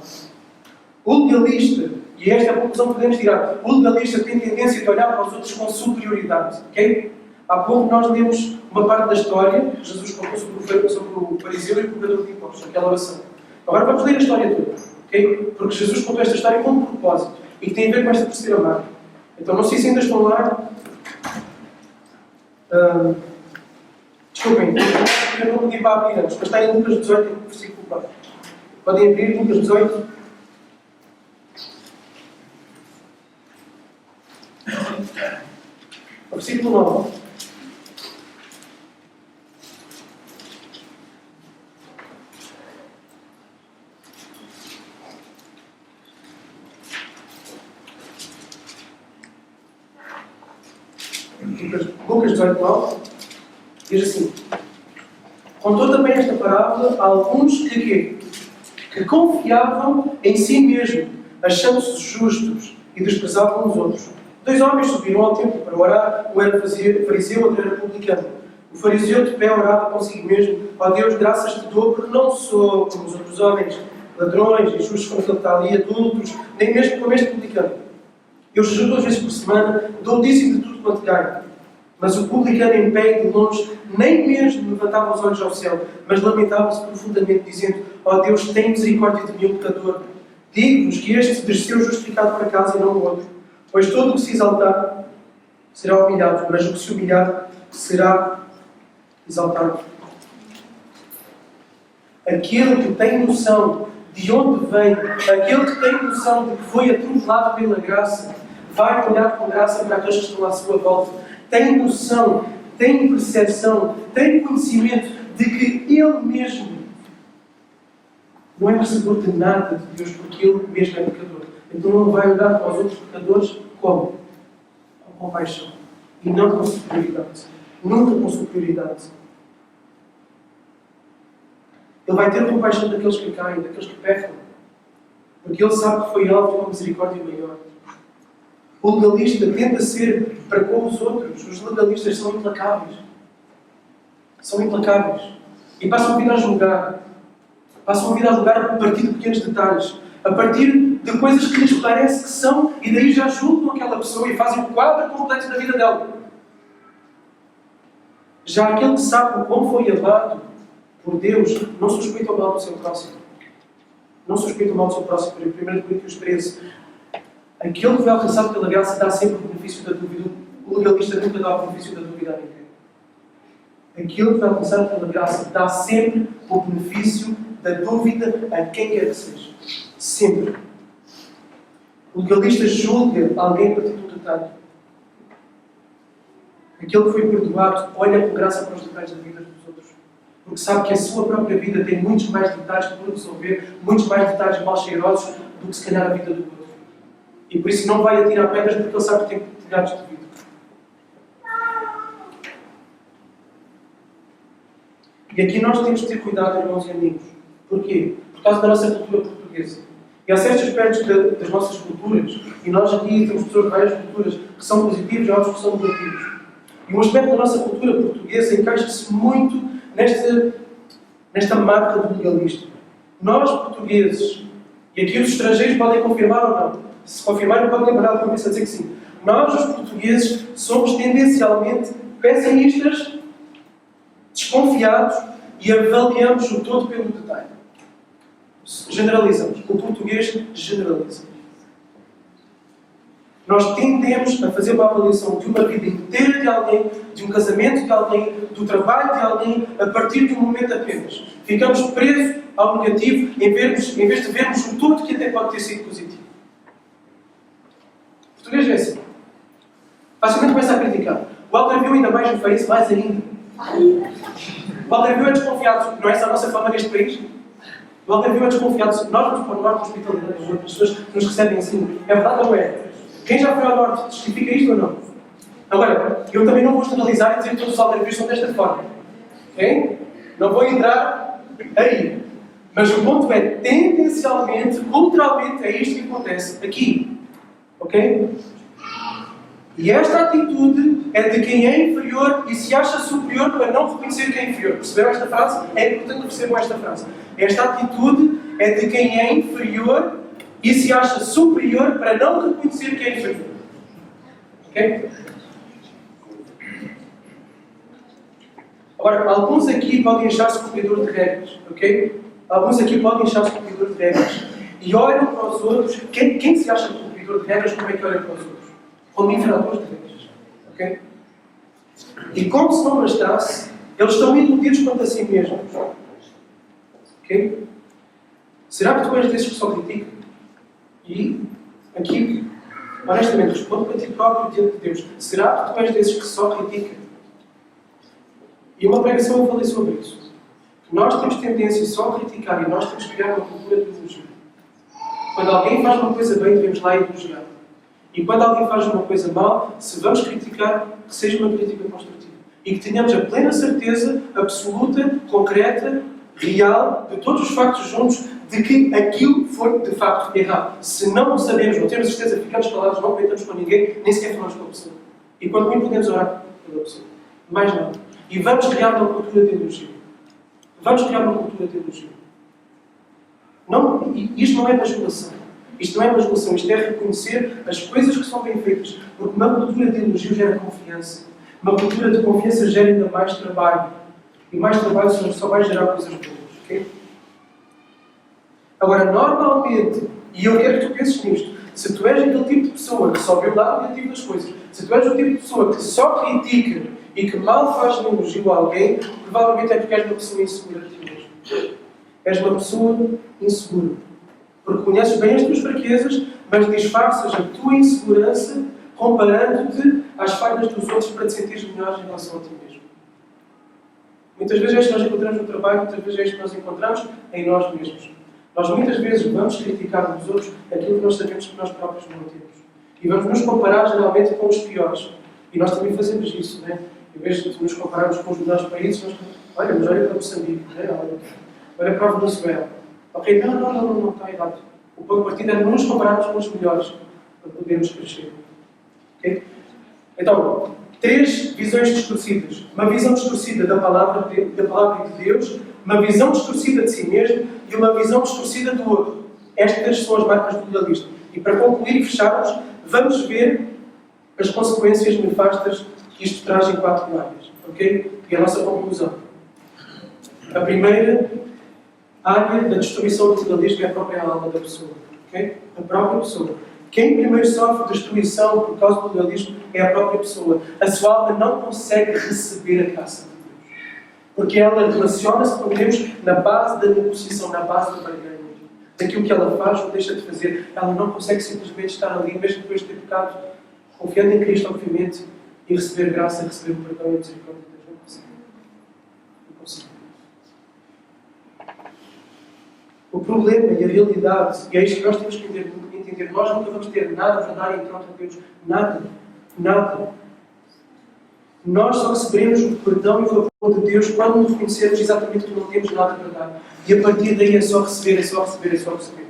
O legalista, e esta é a conclusão que podemos tirar, o legalista tem tendência de olhar para os outros com superioridade. Ok? Há pouco nós lemos uma parte da história, Jesus contou sobre o fariseu e o cobrador de impostos, aquela oração. Agora vamos ler a história toda. Okay? Porque Jesus contou esta história com um propósito e que tem a ver com esta terceira marca. Então não sei se ainda estão lá. Desculpem, eu não pedi para abrir antes, mas está em Lucas 18, versículo 4. Podem abrir Lucas 18. Versículo 9. Lucas 18, 9, diz assim: contou também esta parábola a alguns que confiavam em si mesmo, achando-se justos e desprezavam os outros. 2 homens subiram ao templo para orar, um era fariseu, outro era publicano. O fariseu de pé orava consigo mesmo: ó Deus, graças te dou, porque não sou como os outros homens, ladrões, injustos como aquele que está ali, adultos, nem mesmo como este publicano. Eu jejuo 2 vezes por semana, dou o dízimo de tudo quanto ganho. Mas o publicano em pé e de longe nem mesmo levantava os olhos ao céu, mas lamentava-se profundamente, dizendo: ó Deus, tem misericórdia de mim, um pecador. Digo-vos que este desceu justificado para casa e não o outro. Pois todo o que se exaltar será humilhado, mas o que se humilhar será exaltado. Aquele que tem noção de onde vem, aquele que tem noção de que foi atropelado pela graça, vai olhar com graça para aqueles que estão à sua volta. Tem noção, tem percepção, tem conhecimento de que ele mesmo não é merecedor de nada de Deus, porque ele mesmo é pecador. Então ele vai olhar para os outros pecadores como? Com compaixão. E não com superioridade. Nunca com superioridade. Ele vai ter compaixão daqueles que caem, daqueles que pecam. Porque ele sabe que foi alvo de uma misericórdia maior. O legalista tenta ser para com os outros. Os legalistas são implacáveis. São implacáveis. E passam a vida a julgar. Passam a vida a julgar a partir de pequenos detalhes. A partir de coisas que lhes parece que são, e daí já julgam aquela pessoa e fazem o quadro completo da vida dela. Já aquele que sabe o quão foi amado por Deus, não suspeita o mal do seu próximo. Não suspeita o mal do seu próximo. 1 Coríntios 13. Aquele que foi alcançado pela graça dá sempre o benefício da dúvida. O legalista nunca dá o benefício da dúvida a ninguém. Aquele que foi alcançado pela graça dá sempre o benefício da dúvida a quem quer que seja. Sempre. O legalista julga alguém a partir de um detalhe. Aquele que foi perdoado olha com graça para os detalhes da vida dos outros. Porque sabe que a sua própria vida tem muitos mais detalhes por resolver, muitos mais detalhes mal cheirosos do que se calhar a vida do outro. E por isso não vai atirar pedras porque ele sabe que tem telhados de vidro. E aqui nós temos de ter cuidado, irmãos e amigos. Porquê? Por causa da nossa cultura portuguesa. E há certos aspectos das nossas culturas, e nós aqui temos pessoas de várias culturas que são positivos e outros que são negativos. E um aspecto da nossa cultura portuguesa encaixa-se muito nesta marca do legalista. Nós, portugueses, e aqui os estrangeiros podem confirmar ou não. Se confirmarem, podem lembrar alguma coisa a dizer que sim. Nós, os portugueses, somos tendencialmente pessimistas, desconfiados e avaliamos o todo pelo detalhe. Generalizamos. O português generaliza. Nós tendemos a fazer uma avaliação de uma vida inteira de alguém, de um casamento de alguém, do trabalho de alguém, a partir de um momento apenas. Ficamos presos ao negativo em vez de vermos o todo que até pode ter sido positivo. O português é assim. Facilmente começa a criticar. O alto viu ainda mais, o faria mais ainda. O Algarvio é desconfiado, não é essa a nossa fama neste país? O Algarvio é desconfiado. Nós vamos para o norte hospitalidade, as pessoas nos recebem assim. É verdade ou não é? Quem já foi ao norte justifica isto ou não? Agora, eu também não vou generalizar e dizer que todos os algarvios são desta forma. Ok? Não vou entrar aí. Mas o ponto é, tendencialmente, culturalmente, é isto que acontece aqui. Ok? E esta atitude é de quem é inferior e se acha superior para não reconhecer quem é inferior. Perceberam esta frase? É importante que percebam esta frase. Esta atitude é de quem é inferior e se acha superior para não reconhecer quem é inferior. Ok? Agora, alguns aqui podem achar-se cumpridor de regras. Ok? Alguns aqui podem achar-se cumpridor de regras. E olham para os outros. Quem se acha cumpridor de regras, como é que olha para os outros? Como infratores de regras. Ok? E como se não bastasse, eles estão iludidos quanto a si mesmos. Ok? Será que tu és desses que só criticam? E aqui, honestamente, respondo para ti próprio diante de Deus. Será que tu és desses que só criticam? E uma pregação eu falei sobre isso. Que nós temos tendência só a criticar e nós temos que criar uma cultura de elogio. Quando alguém faz uma coisa bem, devemos lá elogiar. E quando alguém faz uma coisa mal, se vamos criticar, que seja uma crítica construtiva. E que tenhamos a plena certeza, absoluta, concreta, real, de todos os factos juntos, de que aquilo foi de facto errado. Se não sabemos, não temos certeza, ficamos calados, não comentamos com ninguém, nem sequer falamos com a pessoa. E quando muito podemos orar pela pessoa. Mais nada. E vamos criar uma cultura de elogio. Vamos criar uma cultura de elogio. Não, isto não é bajulação. Isto não é bajulação. Isto é reconhecer as coisas que são bem feitas. Porque uma cultura de elogio gera confiança. Uma cultura de confiança gera ainda mais trabalho. E mais trabalho só vai gerar coisas boas. Okay? Agora, normalmente, e eu quero que tu penses nisto, se tu és aquele tipo de pessoa que só vê o lado negativo das coisas, se tu és o tipo de pessoa que só critica e que mal faz um elogio a alguém, provavelmente é porque és uma pessoa insegura de ti mesmo. És uma pessoa insegura. Porque conheces bem as tuas fraquezas, mas disfarças a tua insegurança comparando-te às falhas dos outros para te sentires melhor em relação a ti mesmo. Muitas vezes é isto que nós encontramos no trabalho, muitas vezes é isto que nós encontramos em nós mesmos. Nós muitas vezes vamos criticar nos outros aquilo que nós sabemos que nós próprios não temos. E vamos nos comparar geralmente com os piores. E nós também fazemos isso, não é? Em vez de nos compararmos com os melhores países, nós olha, mas olha para Moçambique, olha para a Venezuela. Ok, não, está errado. O ponto de partida é não nos compararmos com os melhores para podermos crescer. Okay? Então, 3 visões distorcidas. Uma visão distorcida da palavra de Deus, uma visão distorcida de si mesmo e uma visão distorcida do outro. Estas são as marcas do legalista. E para concluir e fecharmos, vamos ver as consequências nefastas que isto traz em 4 áreas. Ok? E a nossa conclusão. A primeira área da destruição do legalismo é a própria alma da pessoa. Okay? A própria pessoa. Quem primeiro sofre destruição por causa do legalismo é a própria pessoa. A sua alma não consegue receber a graça de Deus. Porque ela relaciona-se com Deus na base da negociação, na base da barganha. Daquilo que ela faz ou deixa de fazer. Ela não consegue simplesmente estar ali, mesmo depois de ter pecado, confiando em Cristo, obviamente, e receber graça, receber o perdão e a misericórdia de Deus. Não consegue. Não consegue. O problema e a realidade, e é isto que nós temos que entender, nós nunca vamos ter nada para dar em troca de Deus. Nada. Nada. Nós só receberemos o perdão e o favor de Deus quando nos reconhecermos exatamente que não temos nada para dar. E a partir daí é só receber, é só receber, é só receber.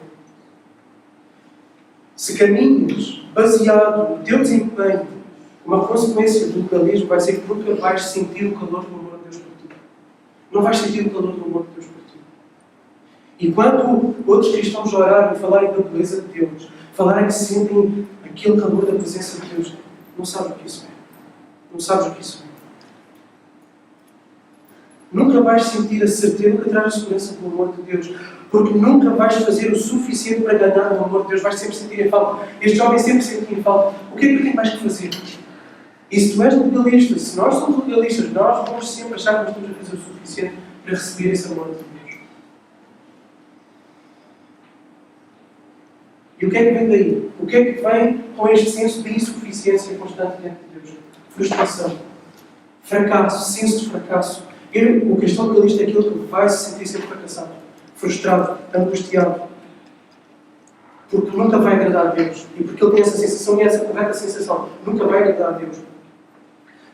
Se caminhas baseado no teu desempenho, uma consequência do legalismo vai ser que nunca vais sentir o calor do amor de Deus por ti. Não vais sentir o calor do amor de Deus por ti. E quando outros cristãos orarem e falarem da beleza de Deus, falarem que sentem aquele calor da presença de Deus, não sabes o que isso é. Não sabes o que isso é. Nunca vais sentir a certeza, nunca traz a segurança do amor de Deus, porque nunca vais fazer o suficiente para ganhar o amor de Deus. Vais sempre sentir em falta. Este jovem sempre sentiu em falta. O que é que eu tenho mais que fazer? E se tu és legalista, se nós somos legalistas, nós vamos sempre achar que nós estamos a fazer o suficiente para receber esse amor de Deus. E o que é que vem daí? O que é que vem com este senso de insuficiência constante diante de Deus? Frustração. fracasso, senso de fracasso. O cristão realista é aquele que vai se sentir sempre fracassado, frustrado, angustiado, porque nunca vai agradar a Deus. E porque ele tem essa sensação e essa correta sensação, nunca vai agradar a Deus.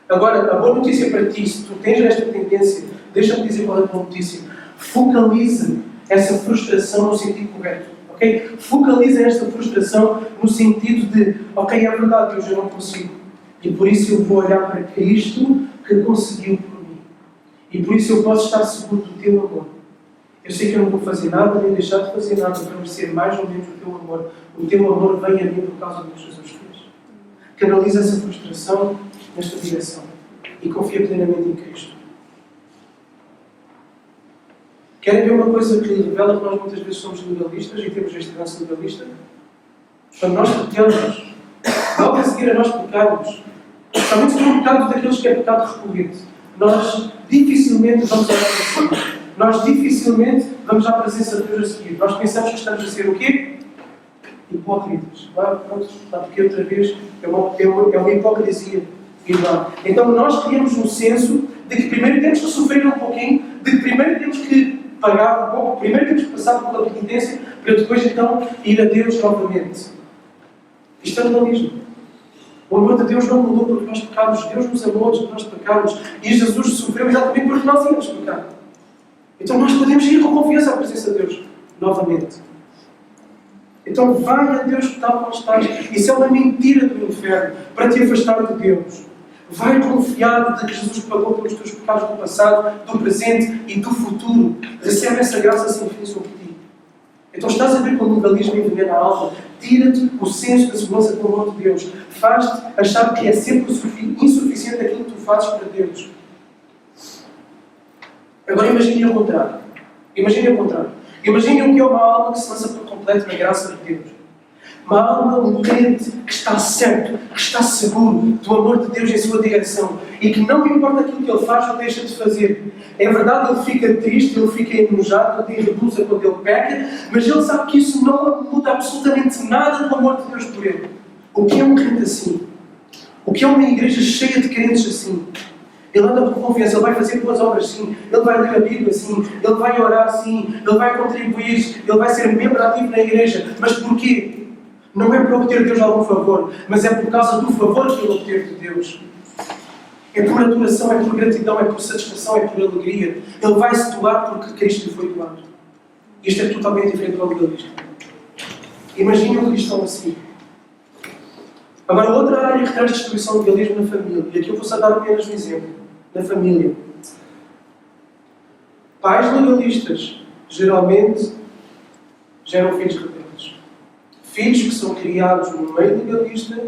Agora, a boa notícia para ti, se tu tens esta tendência, deixa-me dizer qual é a boa notícia. Focalize essa frustração no sentido correto. Okay? Focalize esta frustração no sentido de, ok, é verdade, Deus, eu não consigo. E por isso eu vou olhar para Cristo que conseguiu por mim. E por isso eu posso estar seguro do teu amor. Eu sei que eu não vou fazer nada, nem deixar de fazer nada para merecer mais ou menos o teu amor. O teu amor vem a mim por causa do que Jesus fez. Canaliza essa frustração nesta direção. E confia plenamente em Cristo. Querem ver uma coisa que revela que nós muitas vezes somos legalistas e temos este lance legalista? Quando nós pecamos, logo a seguir a nós pecarmos, somente se for um pecado daqueles que é pecado recorrente, nós dificilmente vamos orar a seguir. Nós dificilmente vamos à presença de Deus a seguir. Nós pensamos que estamos a ser o quê? Hipócritas. Pronto, está porque outra vez é uma hipocrisia. Então nós criamos um senso de que primeiro temos que sofrer um pouquinho, de que primeiro temos que pagar um pouco, primeiro temos que passar pela penitência, para depois então ir a Deus novamente. Isto é legalismo. O amor de Deus não mudou porque nós pecámos. Deus nos amou antes de nós pecarmos. E Jesus sofreu exatamente porque nós íamos pecar. Então nós podemos ir com confiança à presença de Deus novamente. Então vai a Deus tal como estás. Isso é uma mentira do inferno para te afastar de Deus. Vai confiado de que Jesus pagou pelos teus pecados do passado, do presente e do futuro. Recebe essa graça sem fim sobre ti. Então estás a ver como o legalismo envenena a alma. Tira-te o senso da segurança do amor de Deus. Faz-te achar que é sempre insuficiente aquilo que tu fazes para Deus. Agora imagine o contrário. Imagine o contrário. Imagine o que é uma alma que se lança por completo na graça de Deus. Uma alma, um crente que está certo, que está seguro do amor de Deus em sua direção e que não importa aquilo que ele faz ou deixa de fazer. É verdade, ele fica triste, ele fica enojado, ele tem repulsa quando ele peca, mas ele sabe que isso não muda absolutamente nada do amor de Deus por ele. O que é um crente assim? O que é uma igreja cheia de crentes assim? Ele anda com confiança, ele vai fazer boas obras sim, ele vai ler a Bíblia sim, ele vai orar sim, ele vai contribuir, ele vai ser membro ativo na igreja. Mas porquê? Não é para obter de Deus algum favor, mas é por causa do favor que ele obteve de Deus. É por adoração, é por gratidão, é por satisfação, é por alegria. Ele vai se doar porque Cristo lhe foi doado. Isto é totalmente diferente do legalismo. Imagine um cristão assim. Agora, outra área que traz destruição do legalismo na família. E aqui eu vou só dar apenas um exemplo. Na família. Pais legalistas geralmente geram filhos rebeldes. Filhos que são criados no meio legalista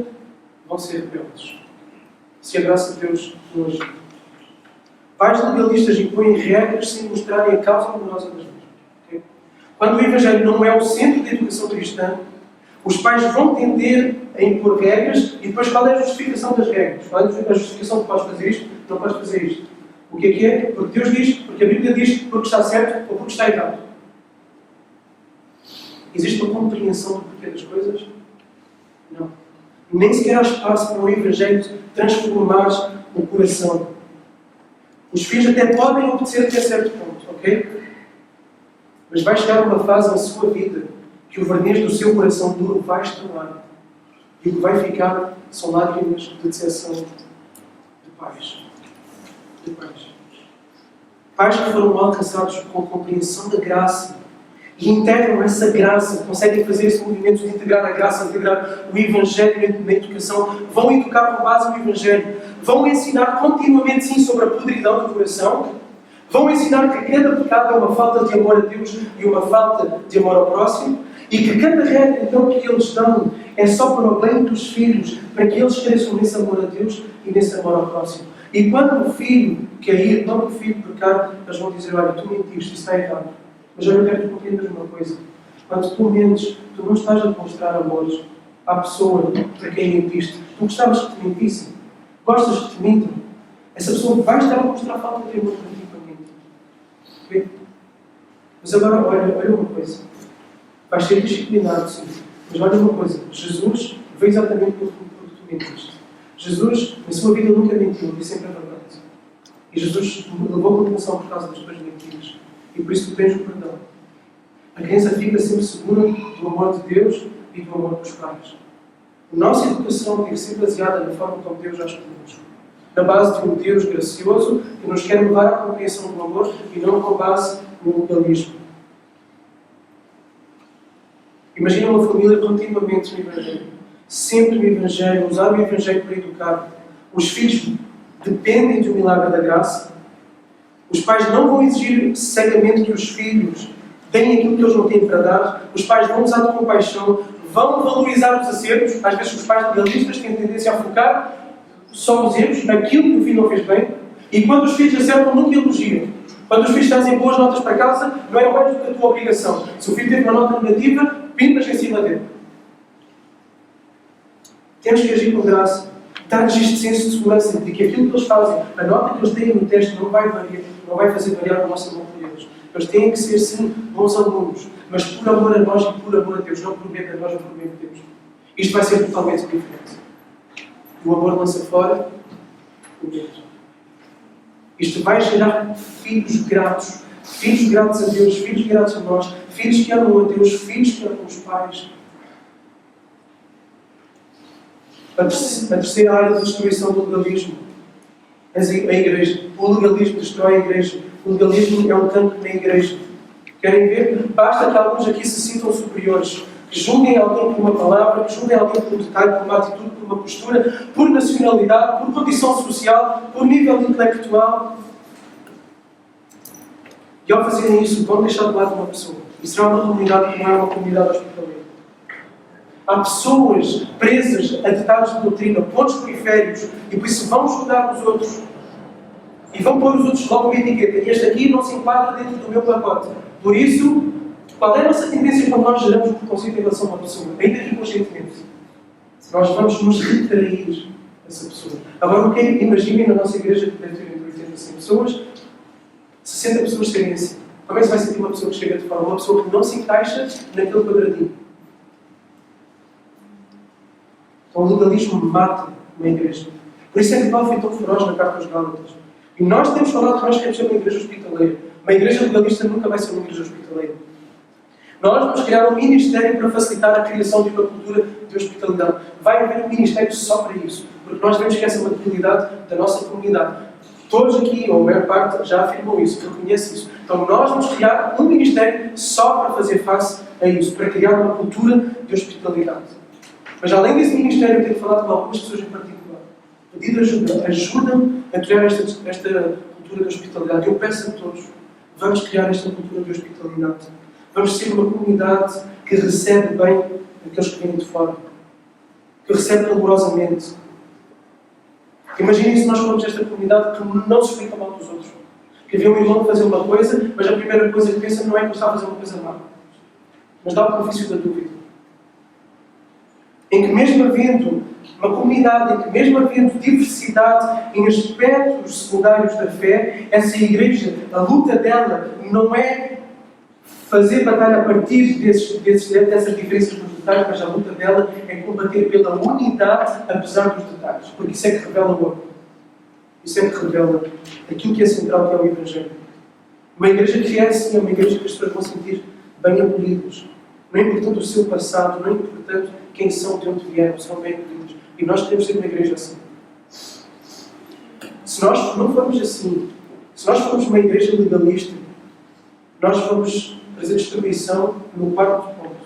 vão ser rebeldes. Se a graça de Deus não agir. Pais legalistas impõem regras sem mostrarem a causa amorosa das mesmas. Okay? Quando o Evangelho não é o centro da educação cristã, os pais vão tender a impor regras e depois qual é a justificação das regras? Qual é a justificação que podes fazer isto? Não podes fazer isto. O que é? Porque Deus diz, porque a Bíblia diz, porque está certo ou porque está errado. Existe uma compreensão do porquê das coisas? Não. Nem sequer há espaço para o Evangelho transformar o coração. Os filhos até podem obedecer até certo ponto, ok? Mas vai chegar uma fase na sua vida que o verniz do seu coração duro vai estourar. E o que vai ficar são lágrimas de decepção de pais. De pais. Pais que foram alcançados com a compreensão da graça e integram essa graça, conseguem fazer esse movimento de integrar a graça, integrar o Evangelho na educação, vão educar com base no Evangelho, vão ensinar continuamente sim sobre a podridão do coração, vão ensinar que cada pecado é uma falta de amor a Deus e uma falta de amor ao próximo, e que cada regra então que eles dão é só para o bem dos filhos, para que eles cresçam nesse amor a Deus e nesse amor ao próximo. E quando o filho cair, quando o filho pecar, eles vão dizer, olha, tu mentiste, isso está errado. Mas eu quero que tu compreendas uma coisa. Quando tu mentes, tu não estás a demonstrar amor à pessoa para quem mentiste. Tu gostavas que te mentissem. Gostas que te mintam. Essa pessoa vai estar a mostrar falta de amor para ti para mentir. Okay? Mas agora, olha uma coisa. Vais ser disciplinado, sim. Mas olha uma coisa. Jesus veio exatamente porque tu mentiste. Jesus, na sua vida, nunca mentiu. Ele disse sempre a verdade. E Jesus levou a condenação por causa das tuas mentiras. E por isso tu tens o perdão. A criança fica sempre segura do amor de Deus e do amor dos pais. A nossa educação tem que ser baseada na forma como Deus age conosco. Na base de um Deus gracioso que nos quer levar à compreensão do amor e não com base no legalismo. Imagina uma família continuamente no Evangelho. Sempre no Evangelho, usar o Evangelho para educar. Os filhos dependem do milagre da graça. Os pais não vão exigir cegamente que os filhos deem aquilo que eles não têm para dar. Os pais vão usar de compaixão, vão valorizar os acertos. Às vezes os pais legalistas têm tendência a focar só nos erros, aquilo que o filho não fez bem. E quando os filhos acertam, nunca elogiam. Quando os filhos trazem boas notas para casa, não é mais do que a tua obrigação. Se o filho teve uma nota negativa, pintas em cima dele. Temos que agir com graça. Dar-lhes este senso de segurança de que aquilo que eles fazem, a nota que eles têm no teste, não vai fazer variar o nosso amor por eles. Eles têm que ser, sim, bons alunos, mas por amor a nós e por amor a Deus, não por medo a nós ou por medo de Deus. Isto vai ser totalmente diferente. O amor lança fora o medo. Isto vai gerar filhos gratos a Deus, filhos gratos a nós, filhos que amam a Deus, filhos que amam os pais. A terceira área de destruição do legalismo é a igreja. O legalismo destrói a igreja. O legalismo é um cancro na igreja. Querem ver? Basta que alguns aqui se sintam superiores, que julguem alguém por uma palavra, que julguem alguém por um detalhe, por uma atitude, por uma postura, por nacionalidade, por condição social, por nível intelectual. E ao fazerem isso, vão deixar de lado uma pessoa. E será uma comunidade que não é uma comunidade hospitaleira. Há pessoas presas a detalhes de doutrina, pontos periféricos, e por isso vão julgar os outros. E vão pôr os outros logo uma etiqueta. Este aqui não se enquadra dentro do meu pacote. Por isso, qual é a nossa tendência quando nós geramos preconceito em relação a uma pessoa? Ainda que conscientemente. Nós vamos nos retrair essa pessoa. Agora, o que é? Imaginem na nossa igreja que deve ter entre 80 e 100 pessoas, 60 pessoas serem assim. Como é que se vai sentir uma pessoa que chega de fora? Uma pessoa que não se encaixa naquele quadradinho. Então, o legalismo mata uma igreja. Por isso é que Paulo foi tão feroz na carta aos Gálatas. E nós temos falado que nós queremos ser uma igreja hospitaleira. Uma igreja legalista nunca vai ser uma igreja hospitaleira. Nós vamos criar um ministério para facilitar a criação de uma cultura de hospitalidade. Vai haver um ministério só para isso. Porque nós vemos que essa é uma debilidade da nossa comunidade. Todos aqui, ou a maior parte, já afirmam isso, reconhecem isso. Então nós vamos criar um ministério só para fazer face a isso. Para criar uma cultura de hospitalidade. Mas além desse ministério, eu tenho falado com algumas pessoas em particular. Pedido ajuda. Ajuda-me a criar esta cultura de hospitalidade. Eu peço a todos, vamos criar esta cultura de hospitalidade. Vamos ser uma comunidade que recebe bem aqueles que vêm de fora. Que recebe calorosamente. Imaginem se nós formos esta comunidade que não se explica mal dos outros. Que vê um irmão fazer uma coisa, mas a primeira coisa que pensa não é que está a fazer uma coisa má. Mas dá o benefício da dúvida. Em que mesmo havendo uma comunidade, em que mesmo havendo diversidade em aspectos secundários da fé, essa igreja, a luta dela não é fazer batalha a partir dessas diferenças nos detalhes, mas a luta dela é combater pela unidade, apesar dos detalhes. Porque isso é que revela o amor. Isso é que revela aquilo que é central, que é o Evangelho. Uma igreja que é assim, é uma igreja que as pessoas vão sentir bem acolhidas. Não é importante o seu passado, não é importante quem são, de onde vieram, são bem acolhidos. E nós queremos ser uma igreja assim. Se nós não formos assim, se nós formos uma igreja legalista, nós vamos trazer destruição no quarto ponto.